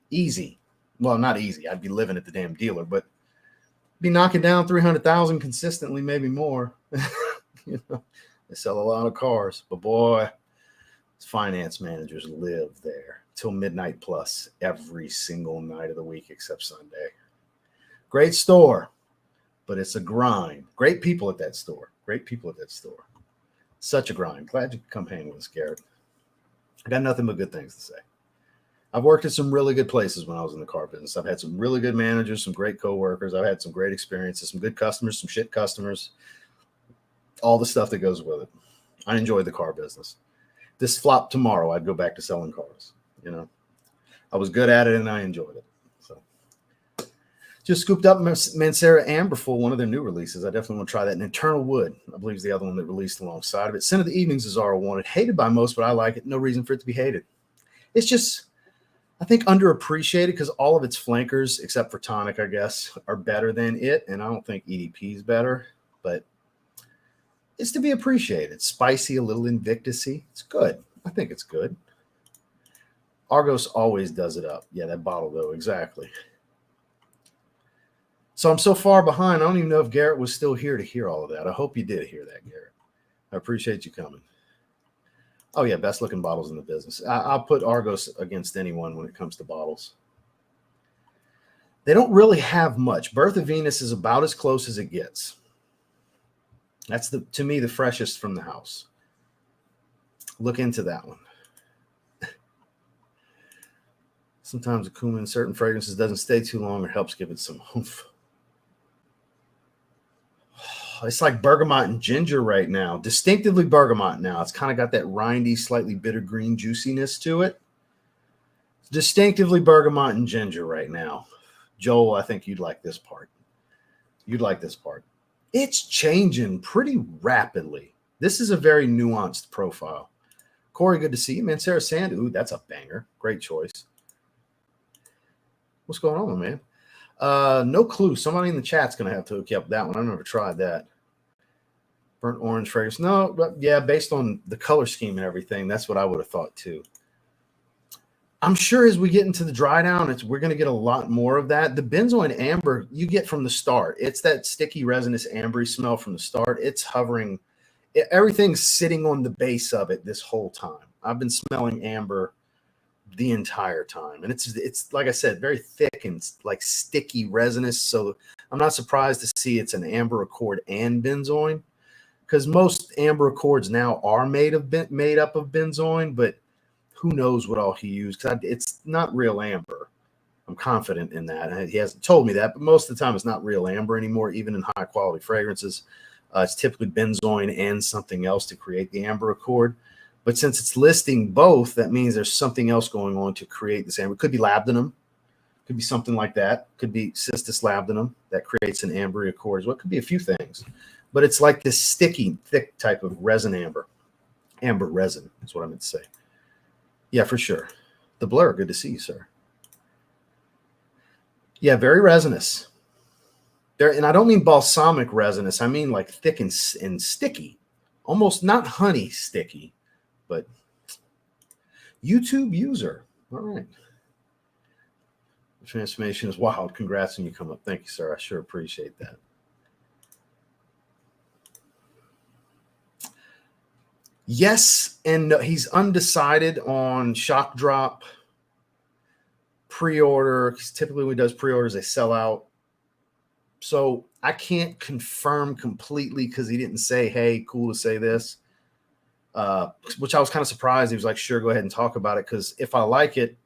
Easy. Well, not easy. I'd be living at the damn dealer, but be knocking down $300,000 consistently, maybe more. You know, they sell a lot of cars, but boy, finance managers live there till midnight plus every single night of the week except Sunday. Great store. but it's a grind. Great people at that store. Great people at that store. Such a grind. Glad you could come hang with us, Garrett. I got nothing but good things to say. I've worked at some really good places when I was in the car business. I've had some really good managers, some great coworkers. I've had some great experiences, some good customers, some shit customers, all the stuff that goes with it. I enjoyed the car business. This flopped tomorrow, I'd go back to selling cars. You know, I was good at it and I enjoyed it. So just scooped up Mancera Amberful, one of their new releases. I definitely want to try that. And Eternal Wood, I believe, is the other one that released alongside of it. Scent of the Evenings is Zara wanted. Hated by most, but I like it. No reason for it to be hated. It's just, I think, underappreciated because all of its flankers, except for Tonic, I guess, are better than it. And I don't think EDP is better, but it's to be appreciated. Spicy, a little Invictus-y. It's good. I think it's good. Argos always does it up. Yeah, that bottle, though, exactly. So I'm so far behind, I don't even know if Garrett was still here to hear all of that. I hope you did hear that, Garrett. I appreciate you coming. Oh, yeah, best looking bottles in the business. I'll put Argos against anyone when it comes to bottles. They don't really have much. Birth of Venus is about as close as it gets. That's, to me, the freshest from the house. Look into that one. Sometimes the cumin in certain fragrances doesn't stay too long or helps give it some oomph. It's like bergamot and ginger right now. Distinctively bergamot now. It's kind of got that rindy, slightly bitter green juiciness to it. Distinctively bergamot and ginger right now. Joel, I think you'd like this part. You'd like this part. It's changing pretty rapidly. This is a very nuanced profile. Corey, good to see you, man. Sarah Sand, ooh, that's a banger. Great choice. What's going on, man? No clue. Somebody in the chat's going to have to hook you up with that one. I've never tried that. Burnt orange fragrance. No, but yeah, based on the color scheme and everything, that's what I would have thought too. I'm sure as we get into the dry down, we're going to get a lot more of that. The benzoin amber you get from the start. It's that sticky, resinous, ambery smell from the start. It's hovering. Everything's sitting on the base of it this whole time. I've been smelling amber the entire time, and it's like I said, very thick and like sticky, resinous. So I'm not surprised to see it's an amber accord and benzoin, because most amber accords now are made up of benzoin, but who knows what all he used, because it's not real amber. I'm confident in that, and he hasn't told me that, but most of the time it's not real amber anymore, even in high quality fragrances. It's typically benzoin and something else to create the amber accord. But since it's listing both, that means there's something else going on to create this amber. It could be labdanum. Could be something like that. Could be cistus labdanum that creates an ambery accord as well. It could be a few things. But it's like this sticky, thick type of resin amber. Amber resin is what I meant to say. Yeah, for sure. The Blur, good to see you, sir. Yeah, very resinous. And I don't mean balsamic resinous. I mean like thick and sticky. Almost not honey sticky. But YouTube user. All right. The transformation is wild. Congrats when you come up. Thank you, sir. I sure appreciate that. Yes and no. He's undecided on shock drop, pre-order. Because typically when he does pre-orders, they sell out. So I can't confirm completely because he didn't say, hey, cool to say this. Which I was kind of surprised. He was like, sure, go ahead and talk about it. Because if I like it,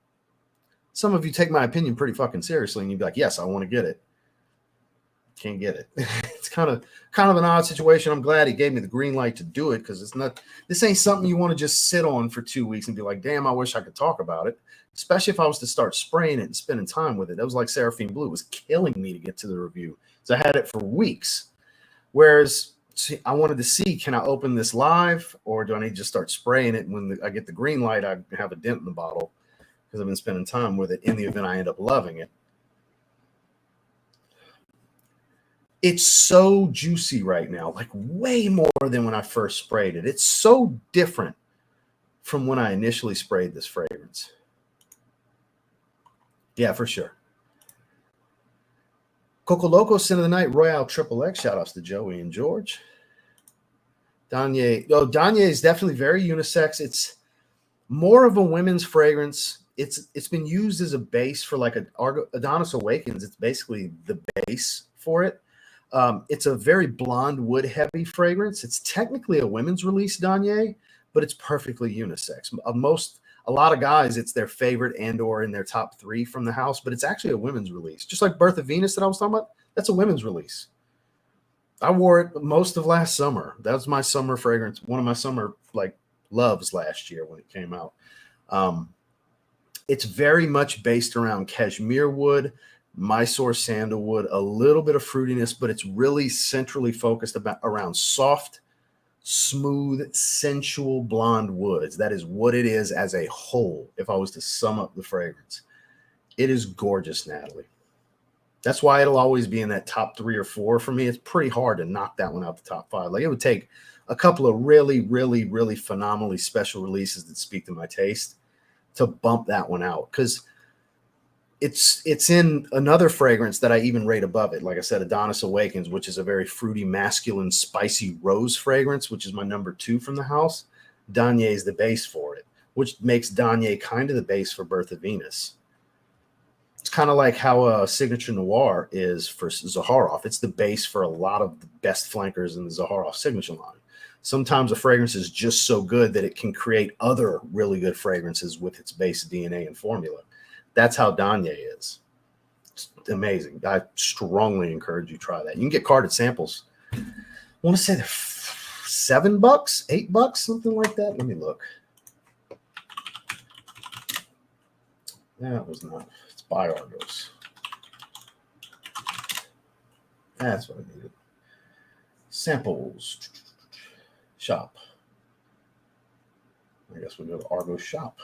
some of you take my opinion pretty fucking seriously. And you'd be like, yes, I want to get it. Can't get it. It's kind of an odd situation. I'm glad he gave me the green light to do it, because this ain't something you want to just sit on for 2 weeks and be like, damn, I wish I could talk about it. Especially if I was to start spraying it and spending time with it. That was like Seraphine Blue. It was killing me to get to the review. So I had it for weeks. Whereas I wanted to see, can I open this live, or do I need to just start spraying it? When I get the green light, I have a dent in the bottle because I've been spending time with it in the event I end up loving it. It's so juicy right now, like way more than when I first sprayed it. It's so different from when I initially sprayed this fragrance. Yeah, for sure. Coco Loco, Sin of the Night, Royale Triple X. Shout outs to Joey and George. Danye. Oh, Danye is definitely very unisex. It's more of a women's fragrance. It's been used as a base for like Adonis Awakens. It's basically the base for it. It's a very blonde wood heavy fragrance. It's technically a women's release Danye, but it's perfectly unisex. A lot of guys, it's their favorite and or in their top 3 from the house, but it's actually a women's release. Just like Birth of Venus that I was talking about, that's a women's release. I wore it most of last summer. That was my summer fragrance, one of my summer loves last year when it came out. It's very much based around cashmere wood, Mysore sandalwood, a little bit of fruitiness, but it's really centrally focused around soft, smooth, sensual blonde woods. That is what it is as a whole. If I was to sum up the fragrance, it is gorgeous, Natalie. That's why it'll always be in that top 3 or 4 for me. It's pretty hard to knock that one out the top 5. Like, it would take a couple of really, really, really phenomenally special releases that speak to my taste to bump that one out, because it's in another fragrance that I even rate above it. Like I said, Adonis Awakens, which is a very fruity, masculine, spicy rose fragrance, which is my number 2 from the house. Danye is the base for it, which makes Danye kind of the base for Birth of Venus. It's kind of like how Signature Noir is for Zaharoff. It's the base for a lot of the best flankers in the Zaharoff signature line. Sometimes a fragrance is just so good that it can create other really good fragrances with its base DNA and formula. That's how Danye is. It's amazing. I strongly encourage you to try that. You can get carded samples. I want to say they're $7, $8, something like that. Let me look. That was not. It's by Argos. That's what I needed. Samples. Shop. I guess we'll go to Argos shop.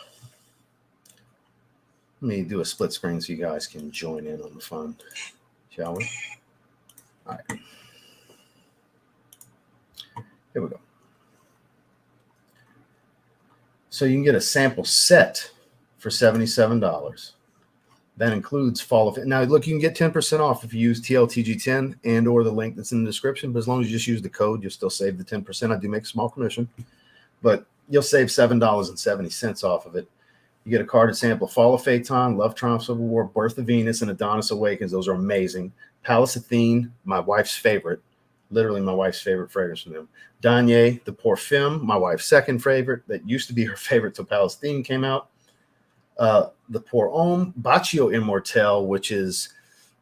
Let me do a split screen so you guys can join in on the fun, shall we? All right. Here we go. So you can get a sample set for $77. That includes fall of it. Now, look, you can get 10% off if you use TLTG10 and or the link that's in the description. But as long as you just use the code, you'll still save the 10%. I do make a small commission, but you'll save $7.70 off of it. You get a carded sample: Fall of Phaeton, Love Triumph Civil War, Birth of Venus, and Adonis Awakens. Those are amazing. Palace Athene, my wife's favorite. Literally my wife's favorite fragrance from them. Danye, the Parfum, my wife's second favorite. That used to be her favorite till Palace Athene came out. The Pour Homme, Baccio Immortel, which is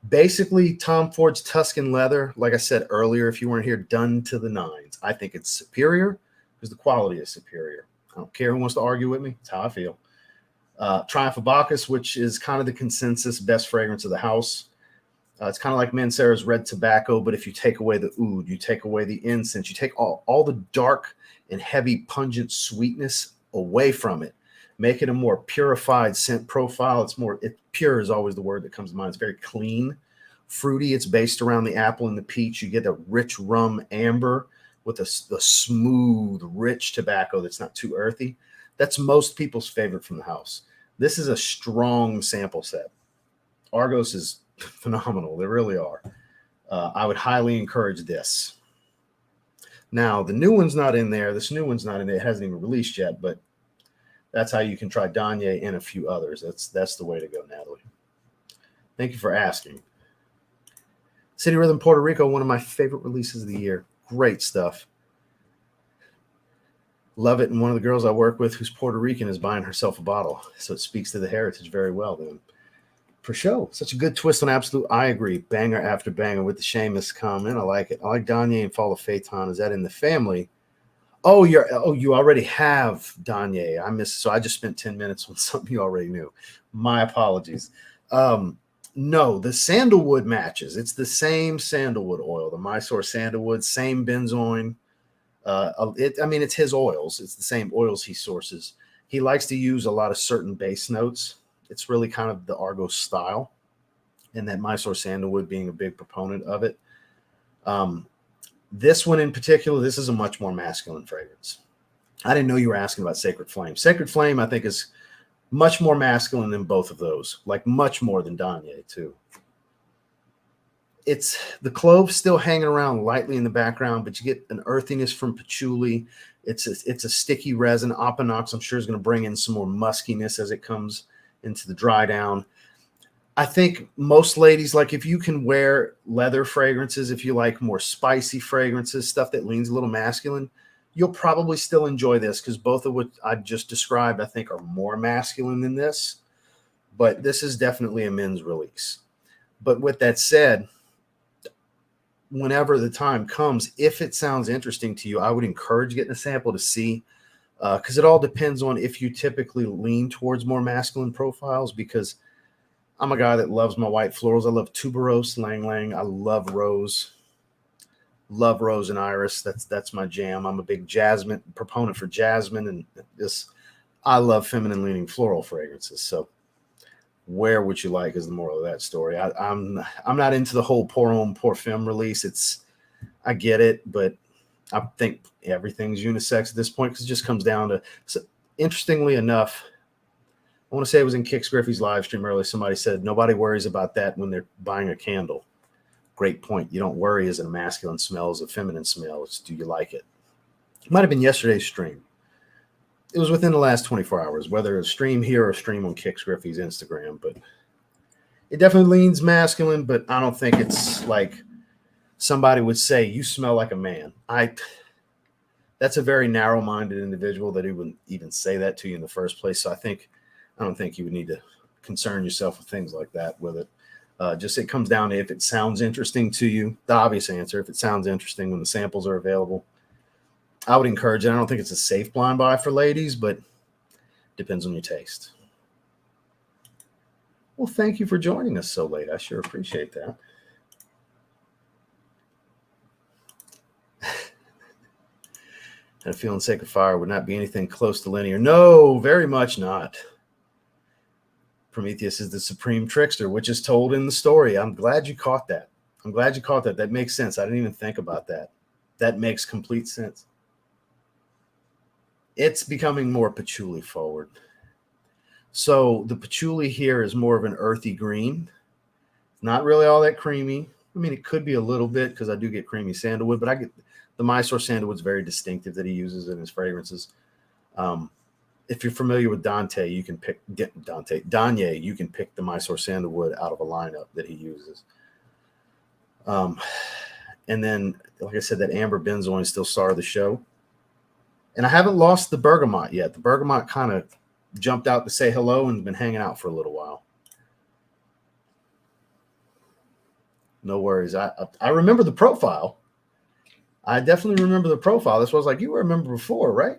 basically Tom Ford's Tuscan leather. Like I said earlier, if you weren't here, done to the nines. I think it's superior because the quality is superior. I don't care who wants to argue with me. It's how I feel. Triumph of Bacchus, which is kind of the consensus best fragrance of the house. It's kind of like Mancera's Red Tobacco, but if you take away the oud, you take away the incense, you take all the dark and heavy pungent sweetness away from it, make it a more purified scent profile. Pure is always the word that comes to mind. It's very clean, fruity. It's based around the apple and the peach. You get a rich rum amber with a smooth, rich tobacco that's not too earthy. That's most people's favorite from the house. This is a strong sample set. Argos is phenomenal. They really are. I would highly encourage this. Now, the new one's not in there. This new one's not in there. It hasn't even released yet, but that's how you can try Danye and a few others. That's the way to go, Natalie. Thank you for asking. City Rhythm Puerto Rico, one of my favorite releases of the year. Great stuff. Love it. And one of the girls I work with who's Puerto Rican is buying herself a bottle. So it speaks to the heritage very well then. For sure. Such a good twist on Absolute. I agree. Banger after banger with the Seamus comment. I like it. I like Danye and Fall of Phaeton. Is that in the family? Oh, you already have Danye. I missed. So I just spent 10 minutes on something you already knew. My apologies. No, the sandalwood matches. It's the same sandalwood oil, the Mysore sandalwood, same benzoin. It's his oils. It's the same oils he sources. He likes to use a lot of certain base notes. It's really kind of the Argos style, and that Mysore sandalwood being a big proponent of it. This one in particular, this is a much more masculine fragrance. I didn't know you were asking about Sacred Flame. Sacred Flame, I think, is much more masculine than both of those, like much more than Danye, too. It's the cloves still hanging around lightly in the background, but you get an earthiness from patchouli. It's a sticky resin. Opanox, I'm sure, is going to bring in some more muskiness as it comes into the dry down. I think most ladies, like if you can wear leather fragrances, if you like more spicy fragrances, stuff that leans a little masculine, you'll probably still enjoy this because both of what I just described, I think, are more masculine than this. But this is definitely a men's release. But with that said, whenever the time comes, if it sounds interesting to you, I would encourage getting a sample to see, because it all depends on if you typically lean towards more masculine profiles. Because I'm a guy that loves my white florals. I love tuberose, lang lang. I love rose and iris. That's my jam. I'm a big jasmine proponent for jasmine, and this I love feminine leaning floral fragrances. So where would you like is the moral of that story. I'm not into the whole pour homme pour femme release. I get it, but I think everything's unisex at this point because it just comes down to. So, interestingly enough, I want to say it was in Kix Griffey's live stream earlier. Somebody said nobody worries about that when they're buying a candle. Great point. You don't worry, is it a masculine smell, is it a feminine smell? It's do you like it? It might have been yesterday's stream. It was within the last 24 hours, whether a stream here or a stream on Kix Griffey's Instagram. But it definitely leans masculine, but I don't think it's like somebody would say, you smell like a man. That's a very narrow-minded individual that he wouldn't even say that to you in the first place. So I don't think you would need to concern yourself with things like that with it. Just it comes down to if it sounds interesting to you, the obvious answer, if it sounds interesting when the samples are available, I would encourage it. I don't think it's a safe blind buy for ladies, but depends on your taste. Well, thank you for joining us so late. I sure appreciate that. And a feeling sake of fire would not be anything close to linear. No, very much not. Prometheus is the supreme trickster, which is told in the story. I'm glad you caught that. That makes sense. I didn't even think about that. That makes complete sense. It's becoming more patchouli forward. So the patchouli here is more of an earthy green. Not really all that creamy. I mean, it could be a little bit because I do get creamy sandalwood, but I get the Mysore sandalwood's very distinctive that he uses in his fragrances. If you're familiar with Dante, you can pick Danye. You can pick the Mysore sandalwood out of a lineup that he uses. And then, like I said, that amber benzoin is still star of the show. And I haven't lost the bergamot yet. The bergamot kind of jumped out to say hello and been hanging out for a little while. No worries. I remember the profile. I definitely remember the profile. That's what I was like, you remember before, right?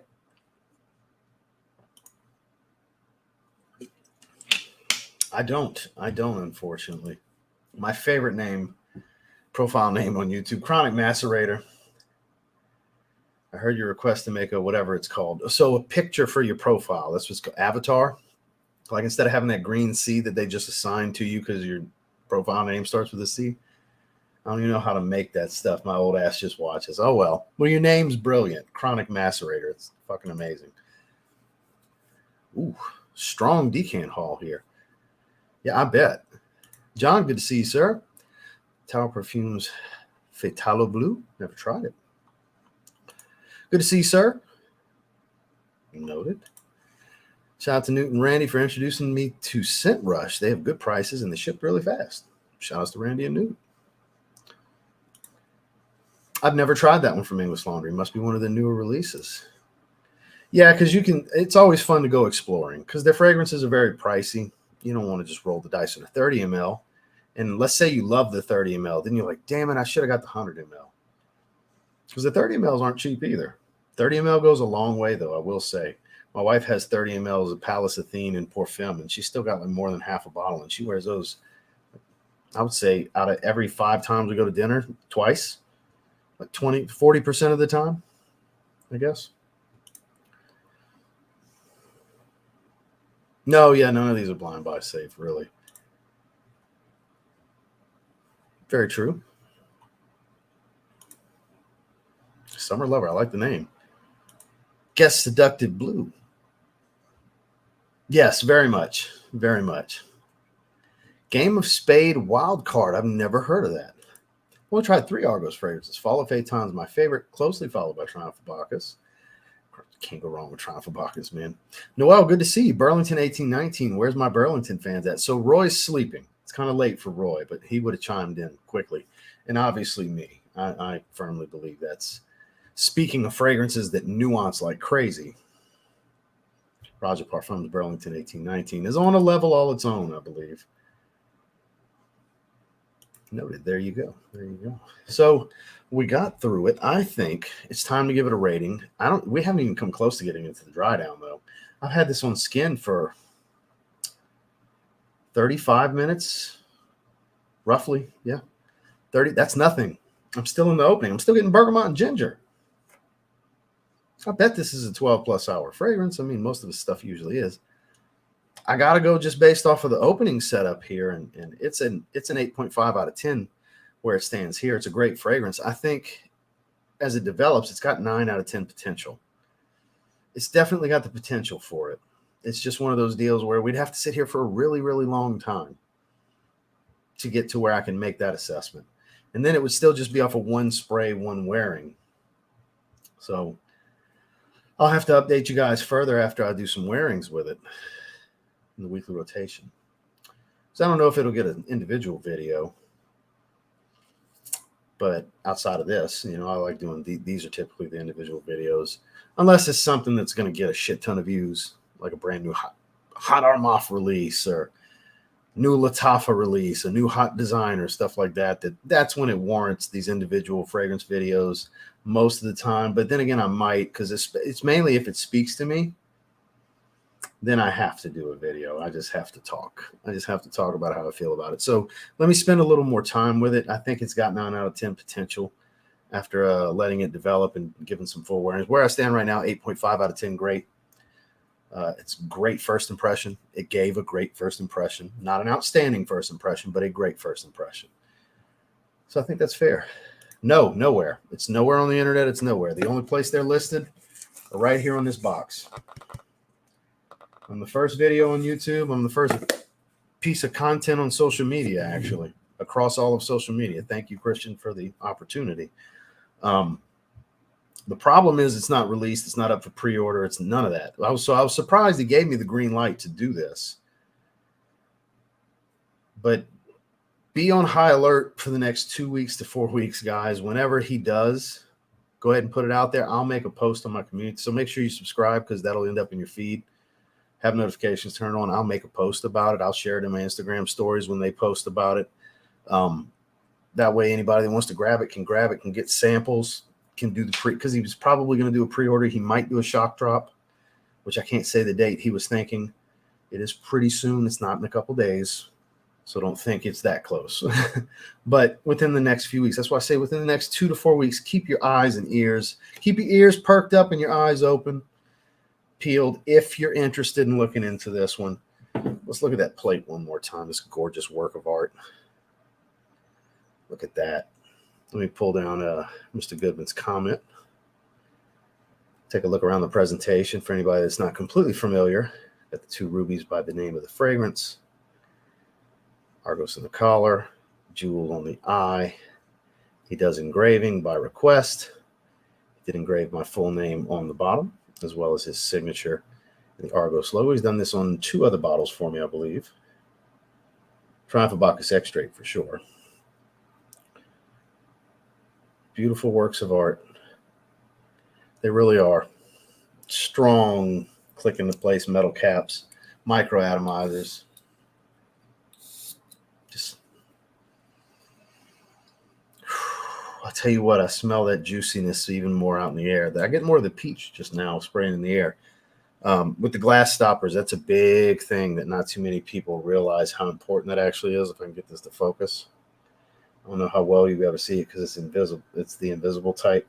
I don't, unfortunately. My favorite profile name on YouTube, Chronic Macerator. I heard your request to make a whatever it's called. So a picture for your profile. That's what's called avatar. Like instead of having that green C that they just assigned to you because your profile name starts with a C. I don't even know how to make that stuff. My old ass just watches. Oh, well. Well, your name's brilliant. Chronic Macerator. It's fucking amazing. Ooh, strong decant haul here. Yeah, I bet. John, good to see you, sir. Tower Perfumes Fatalo Blue. Never tried it. Good to see you, sir. Noted. Shout out to Newt and Randy for introducing me to Scent Rush. They have good prices and they ship really fast. Shout out to Randy and Newt. I've never tried that one from English Laundry. Must be one of the newer releases. Yeah, because it's always fun to go exploring because their fragrances are very pricey. You don't want to just roll the dice on a 30 ml. And let's say you love the 30 ml. Then you're like, damn it, I should have got the 100 ml. Because the 30 mls aren't cheap either. 30 ml goes a long way, though, I will say. My wife has 30 mls of Pallas Athene and Parfum, and she's still got like more than half a bottle. And she wears those, I would say, out of every 5 times we go to dinner, twice. Like 40% of the time, I guess. No, yeah, none of these are blind buy safe, really. Very true. Summer Lover, I like the name. Guess Seductive Blue. Yes, very much. Very much. Game of Spade Wild Card. I've never heard of that. I want to try 3 Argos fragrances. Fall of Phaeton is my favorite, closely followed by Triumph of Bacchus. Can't go wrong with Triumph of Bacchus, man. Noel, good to see you. Burlington 1819. Where's my Burlington fans at? So Roy's sleeping. kind of late for Roy, but he would have chimed in quickly. And obviously me. I firmly believe that's, speaking of fragrances that nuance like crazy, Roger Parfums Burlington 1819 is on a level all its own, I believe. Noted. There you go. There you go. So we got through it. I think it's time to give it a rating. We haven't even come close to getting into the dry down though. I've had this on skin for 35 minutes, roughly. Yeah. 30. That's nothing. I'm still in the opening. I'm still getting bergamot and ginger. I bet this is a 12 plus hour fragrance. I mean, most of the stuff usually is. I got to go just based off of the opening setup here. And it's an 8.5 out of 10 where it stands here. It's a great fragrance. I think as it develops, it's got 9 out of 10 potential. It's definitely got the potential for it. It's just one of those deals where we'd have to sit here for a really, really long time to get to where I can make that assessment. And then it would still just be off of one spray, one wearing. So I'll have to update you guys further after I do some wearings with it in the weekly rotation. So I don't know if it'll get an individual video, but outside of this, I like doing these are typically the individual videos, unless it's something that's going to get a shit ton of views, like a brand new hot Armaf release or new Latafa release, a new hot designer, stuff like that. That's when it warrants these individual fragrance videos most of the time. But then again, I might, because it's mainly if it speaks to me, then I have to do a video. I just have to talk. I just have to talk about how I feel about it. So let me spend a little more time with it. I think it's got 9 out of 10 potential after letting it develop and giving some full awareness. Where I stand right now, 8.5 out of 10, great. It's great first impression. It gave a great first impression. Not an outstanding first impression, but a great first impression. So I think that's fair. No, nowhere. It's nowhere on the internet. It's nowhere. The only place they're listed are right here on this box. I'm the first video on YouTube. I'm the first piece of content on social media, actually, across all of social media. Thank you, Christian, for the opportunity. The problem is it's not released. It's not up for pre-order. It's none of that. I was surprised he gave me the green light to do this. But be on high alert for the next 2 weeks to 4 weeks, guys. Whenever he does, go ahead and put it out there. I'll make a post on my community. So make sure you subscribe because that'll end up in your feed. Have notifications turned on. I'll make a post about it. I'll share it in my Instagram stories when they post about it. That way, anybody that wants to grab it, can get samples, can do the because he was probably going to do a pre-order. He might do a shock drop, which I can't say the date he was thinking. It is pretty soon. It's not in a couple days. So don't think it's that close. But within the next few weeks, that's why I say within the next 2 to 4 weeks, keep your eyes and ears, keep your ears perked up and your eyes open, peeled, if you're interested in looking into this one. Let's look at that plate one more time. This gorgeous work of art. Look at that. Let me pull down Mr. Goodman's comment. Take a look around the presentation for anybody that's not completely familiar. Got the 2 rubies by the name of the fragrance. Argos in the collar, jewel on the eye. He does engraving by request. He did engrave my full name on the bottom, as well as his signature and the Argos logo. He's done this on 2 other bottles for me, I believe. Triumph Bacchus Extract for sure. Beautiful works of art. They really are. Strong click into place metal caps, micro atomizers. Just, I'll tell you what, I smell that juiciness even more out in the air. I get more of the peach just now spraying in the air. With the glass stoppers, that's a big thing that not too many people realize how important that actually is. If I can get this to focus. I don't know how well you'll be able to see it because it's invisible. It's the invisible type,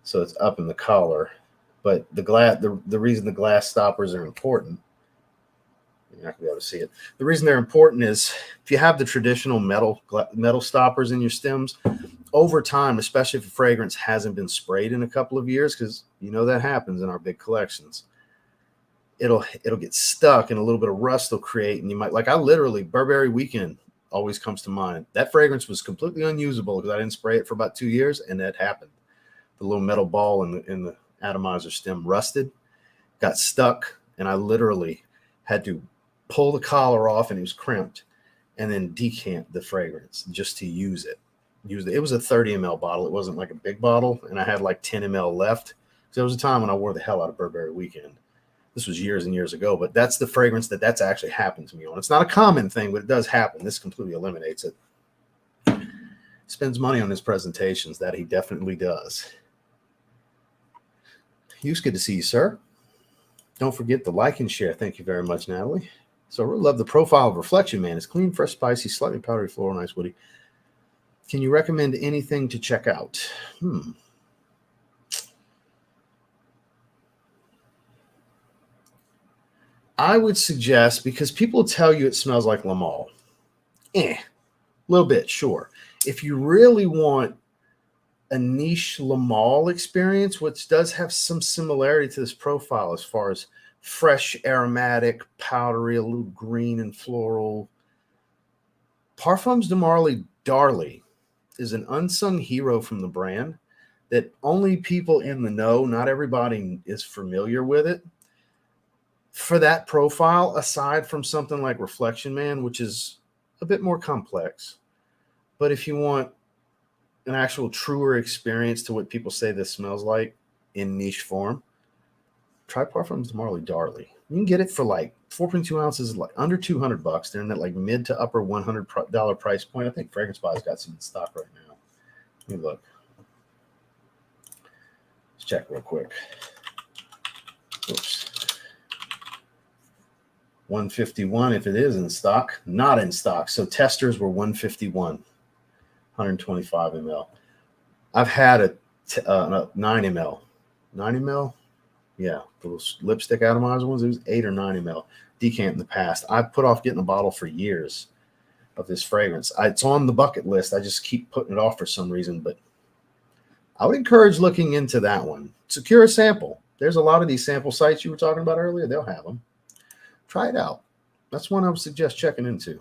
so it's up in the collar. But the reason the glass stoppers are important, you're not gonna be able to see it. The reason they're important is if you have the traditional metal stoppers in your stems, over time, especially if a fragrance hasn't been sprayed in a couple of years, because that happens in our big collections, it'll get stuck and a little bit of rust will create, and you might, like I literally, Burberry Weekend always comes to mind. That fragrance was completely unusable because I didn't spray it for about 2 years, and that happened. The little metal ball in the atomizer stem rusted, got stuck, and I literally had to pull the collar off, and it was crimped, and then decant the fragrance just to use it. It was a 30 ml bottle. It wasn't like a big bottle, and I had like 10 ml left. So there was a time when I wore the hell out of Burberry Weekend. This was years and years ago, but that's the fragrance that's actually happened to me on. It's not a common thing, but it does happen. This completely eliminates it. Spends money on his presentations. That he definitely does. Hughes, good to see you, sir. Don't forget to like and share. Thank you very much, Natalie. So I really love the profile of Reflection Man. It's clean, fresh, spicy, slightly powdery, floral, nice, woody. Can you recommend anything to check out? I would suggest, because people tell you it smells like Le Male. A little bit, sure. If you really want a niche Le Male experience, which does have some similarity to this profile as far as fresh, aromatic, powdery, a little green and floral, Parfums de Marly Darly is an unsung hero from the brand that only people in the know, not everybody is familiar with it. For that profile, aside from something like Reflection Man, which is a bit more complex, but if you want an actual truer experience to what people say this smells like in niche form, try Parfums de Marly Darly. You can get it for like 4.2 ounces, like under $200. They're in that like mid to upper $100 price point. I think Fragrance Buy's got some in stock right now. Let me look. Let's check real quick. Oops. 151 if it is in stock. Not in stock. So testers were 151, 125 ml. I've had a 9 ml. 9 ml? Yeah, the little lipstick atomizer ones. It was 8 or 9 ml. Decant in the past. I've put off getting a bottle for years of this fragrance. It's on the bucket list. I just keep putting it off for some reason, but I would encourage looking into that one. Secure a sample. There's a lot of these sample sites you were talking about earlier. They'll have them. Try it out. That's one I would suggest checking into.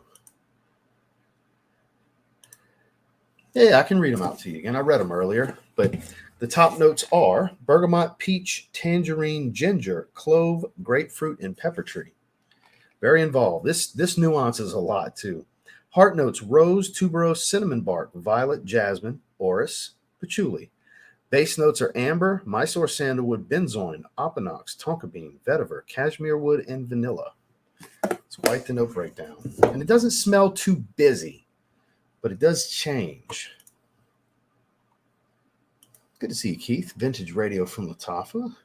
Yeah, I can read them out to you again. I read them earlier, but the top notes are bergamot, peach, tangerine, ginger, clove, grapefruit, and pepper tree. Very involved. This nuances a lot too. Heart notes: rose, tuberose, cinnamon bark, violet, jasmine, orris, patchouli. Base notes are amber, Mysore sandalwood, benzoin, opinox, tonka bean, vetiver, cashmere wood, and vanilla. It's quite the note breakdown. And it doesn't smell too busy, but it does change. Good to see you, Keith. Vintage radio from Lattafa.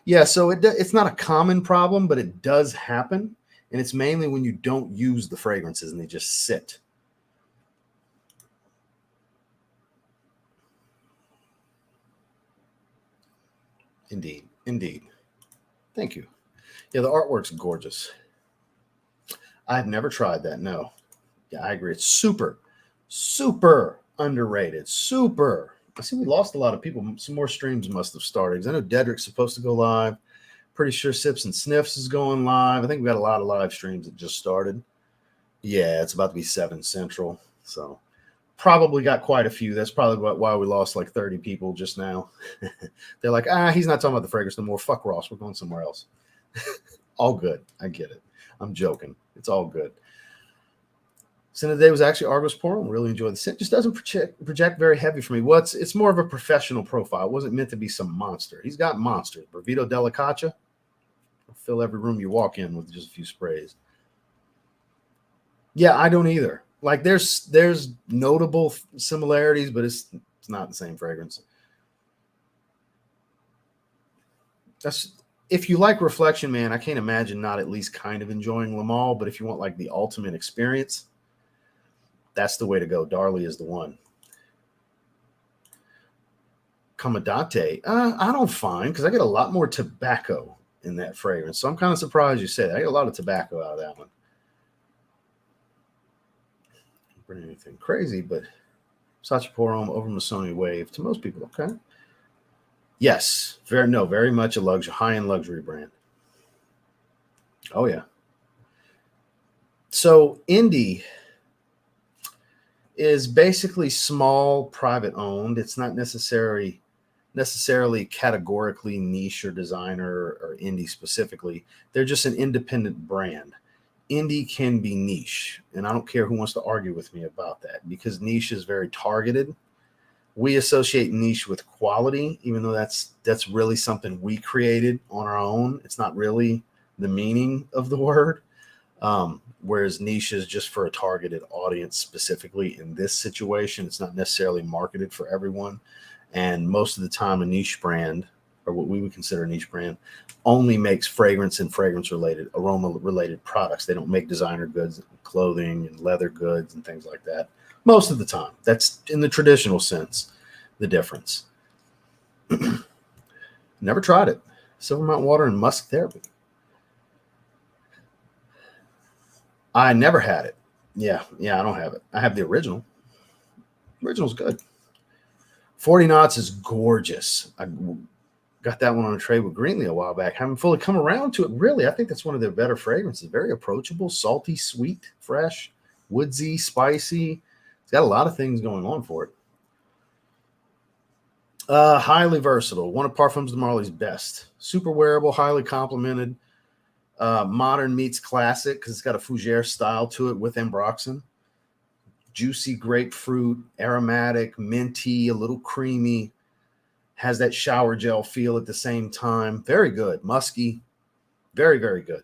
Yeah, so it's not a common problem, but it does happen. And it's mainly when you don't use the fragrances and they just sit. Indeed. Indeed. Thank you. Yeah, the artwork's gorgeous. I've never tried that, no. Yeah, I agree. It's super, super underrated. Super. I see we lost a lot of people. Some more streams must have started. Because I know Dedrick's supposed to go live. Pretty sure Sips and Sniffs is going live. I think we got a lot of live streams that just started. Yeah, it's about to be 7 Central. So probably got quite a few. That's probably why we lost like 30 people just now. They're like, he's not talking about the fragrance no more. Fuck Ross. We're going somewhere else. All good. I get it. I'm joking. It's all good. Scent of the day was actually Argos Porum. Really enjoyed the scent. Just doesn't project very heavy for me. Well, it's more of a professional profile. It wasn't meant to be some monster. He's got monsters. Brevito Delicacia. Fill every room you walk in with just a few sprays. Yeah, I don't either. Like there's notable similarities, but it's not the same fragrance. That's if you like Reflection Man, I can't imagine not at least kind of enjoying Le Male. But if you want like the ultimate experience, that's the way to go. Darly is the one. Commandante, I don't find, because I get a lot more tobacco in that fragrance. So I'm kind of surprised you said that. I get a lot of tobacco out of that one. Don't bring anything crazy, but Sachi Porum over Missoni Wave to most people. Okay. Yes. Very much a luxury, high-end luxury brand. Oh, yeah. So indie is basically small, private owned. It's not necessarily categorically niche or designer or indie specifically. They're just an independent brand. indie can be niche, and I don't care who wants to argue with me about that, because niche is very targeted. We associate niche with quality, even though that's really something we created on our own. It's not really the meaning of the word. Whereas niche is just for a targeted audience. Specifically in this situation, it's not necessarily marketed for everyone. And most of the time, a niche brand, or what we would consider a niche brand, only makes fragrance and fragrance related, aroma related products. They don't make designer goods, clothing and leather goods and things like that. Most of the time. That's in the traditional sense, the difference. Never tried it. Silver Mountain water and musk therapy. I never had it. Yeah, I don't have it. I have the original. Original's good. 40 knots is gorgeous. I got that one on a trade with Greenlee a while back. Haven't fully come around to it, really. I think that's one of their better fragrances. Very approachable, salty, sweet, fresh, woodsy, spicy. It's got a lot of things going on for it. Highly versatile. One of Parfums de Marly's best. Super wearable, highly complimented. Modern meets classic because it's got a fougere style to it with ambroxan. Juicy grapefruit, aromatic, minty, a little creamy. Has that shower gel feel at the same time. Very good. Musky. Very, very good.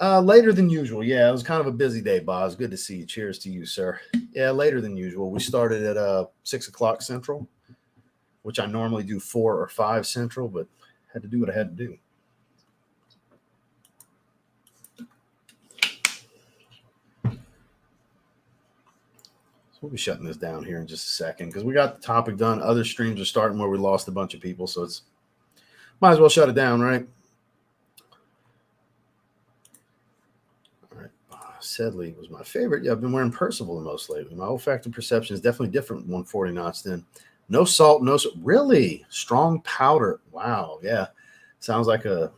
Later than usual. Yeah, it was kind of a busy day, Boz. Good to see you. Cheers to you, sir. Yeah, later than usual. We started at 6 o'clock Central, which I normally do 4 or 5 Central, but had to do what I had to do. We'll be shutting this down here in just a second because we got the topic done. Other streams are starting where we lost a bunch of people, so it's might as well shut it down, right? All right. Sedley was my favorite. Yeah, I've been wearing Percival the most lately. My olfactory perception is definitely different 140 knots then. No salt, really strong powder. Wow. Yeah. Sounds like a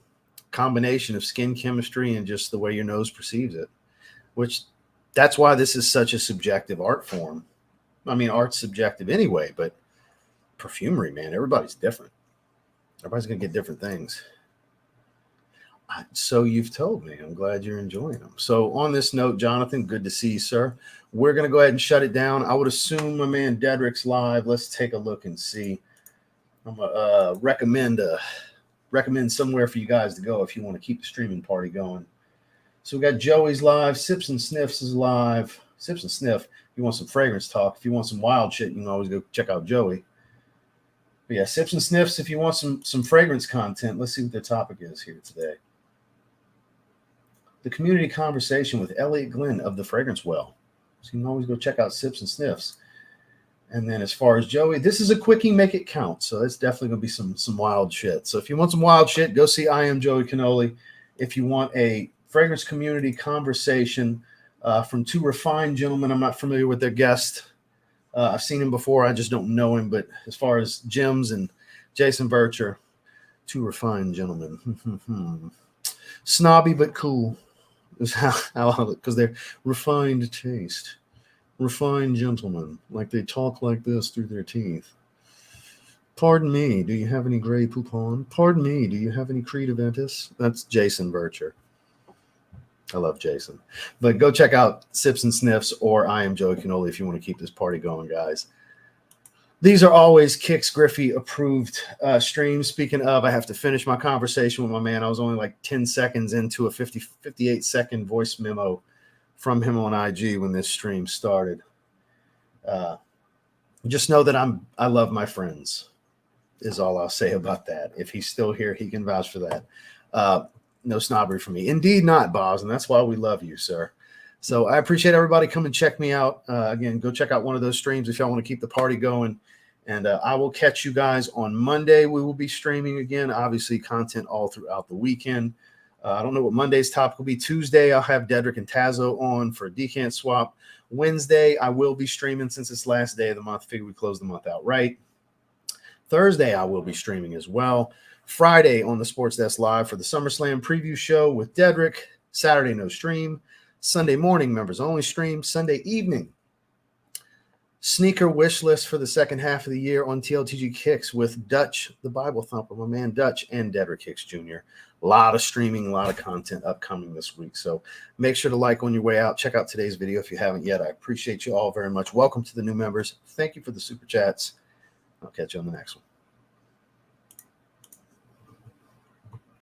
combination of skin chemistry and just the way your nose perceives it, which that's why this is such a subjective art form. I mean, art's subjective anyway, but perfumery, man, everybody's different. Everybody's going to get different things. So you've told me. I'm glad you're enjoying them. So on this note, Jonathan, good to see you, sir. We're going to go ahead and shut it down. I would assume my man Dedrick's live. Let's take a look and see. I'm going to recommend somewhere for you guys to go if you want to keep the streaming party going. So we got Joey's live. Sips and Sniffs is live. Sips and Sniff. If you want some fragrance talk, if you want some wild shit, you can always go check out Joey. But yeah, Sips and Sniffs if you want some fragrance content. Let's see what the topic is here today. The community conversation with Elliot Glenn of the Fragrance Well. So you can always go check out Sips and Sniffs. And then as far as Joey, this is a quickie, make it count. So it's definitely going to be some wild shit. So if you want some wild shit, go see I Am Joey Cannoli. If you want a fragrance community conversation from 2 refined gentlemen. I'm not familiar with their guest. I've seen him before. I just don't know him. But as far as Jims and Jason Vircher, 2 refined gentlemen. Snobby but cool. Because they're refined taste. Refined gentlemen. Like they talk like this through their teeth. Pardon me, do you have any Grey Poupon? Pardon me, do you have any Creed Aventus? That's Jason Vircher. I love Jason. But go check out Sips and Sniffs or I Am Joey Cannoli if you want to keep this party going, guys. These are always Kix Griffey approved streams. Speaking of, I have to finish my conversation with my man. I was only like 10 seconds into a 58-second voice memo from him on IG when this stream started. Just know that I love my friends is all I'll say about that. If he's still here, he can vouch for that. No snobbery for me. Indeed not, Boz, and that's why we love you, sir. So I appreciate everybody. Come and check me out. Again, go check out one of those streams if y'all want to keep the party going. And I will catch you guys on Monday. We will be streaming again. Obviously, content all throughout the weekend. I don't know what Monday's topic will be. Tuesday, I'll have Dedrick and Tazo on for a decant swap. Wednesday, I will be streaming since it's last day of the month. Figure we close the month out right. Thursday, I will be streaming as well. Friday on the Sports Desk Live for the SummerSlam preview show with Dedrick. Saturday, no stream. Sunday morning, members only stream. Sunday evening, Sneaker wish list for the second half of the year on TLTG Kicks with Dutch, the Bible Thumper, my man Dutch, and Dedrick Hicks Jr. A lot of streaming, a lot of content upcoming this week. So make sure to like on your way out. Check out today's video if you haven't yet. I appreciate you all very much. Welcome to the new members. Thank you for the super chats. I'll catch you on the next one.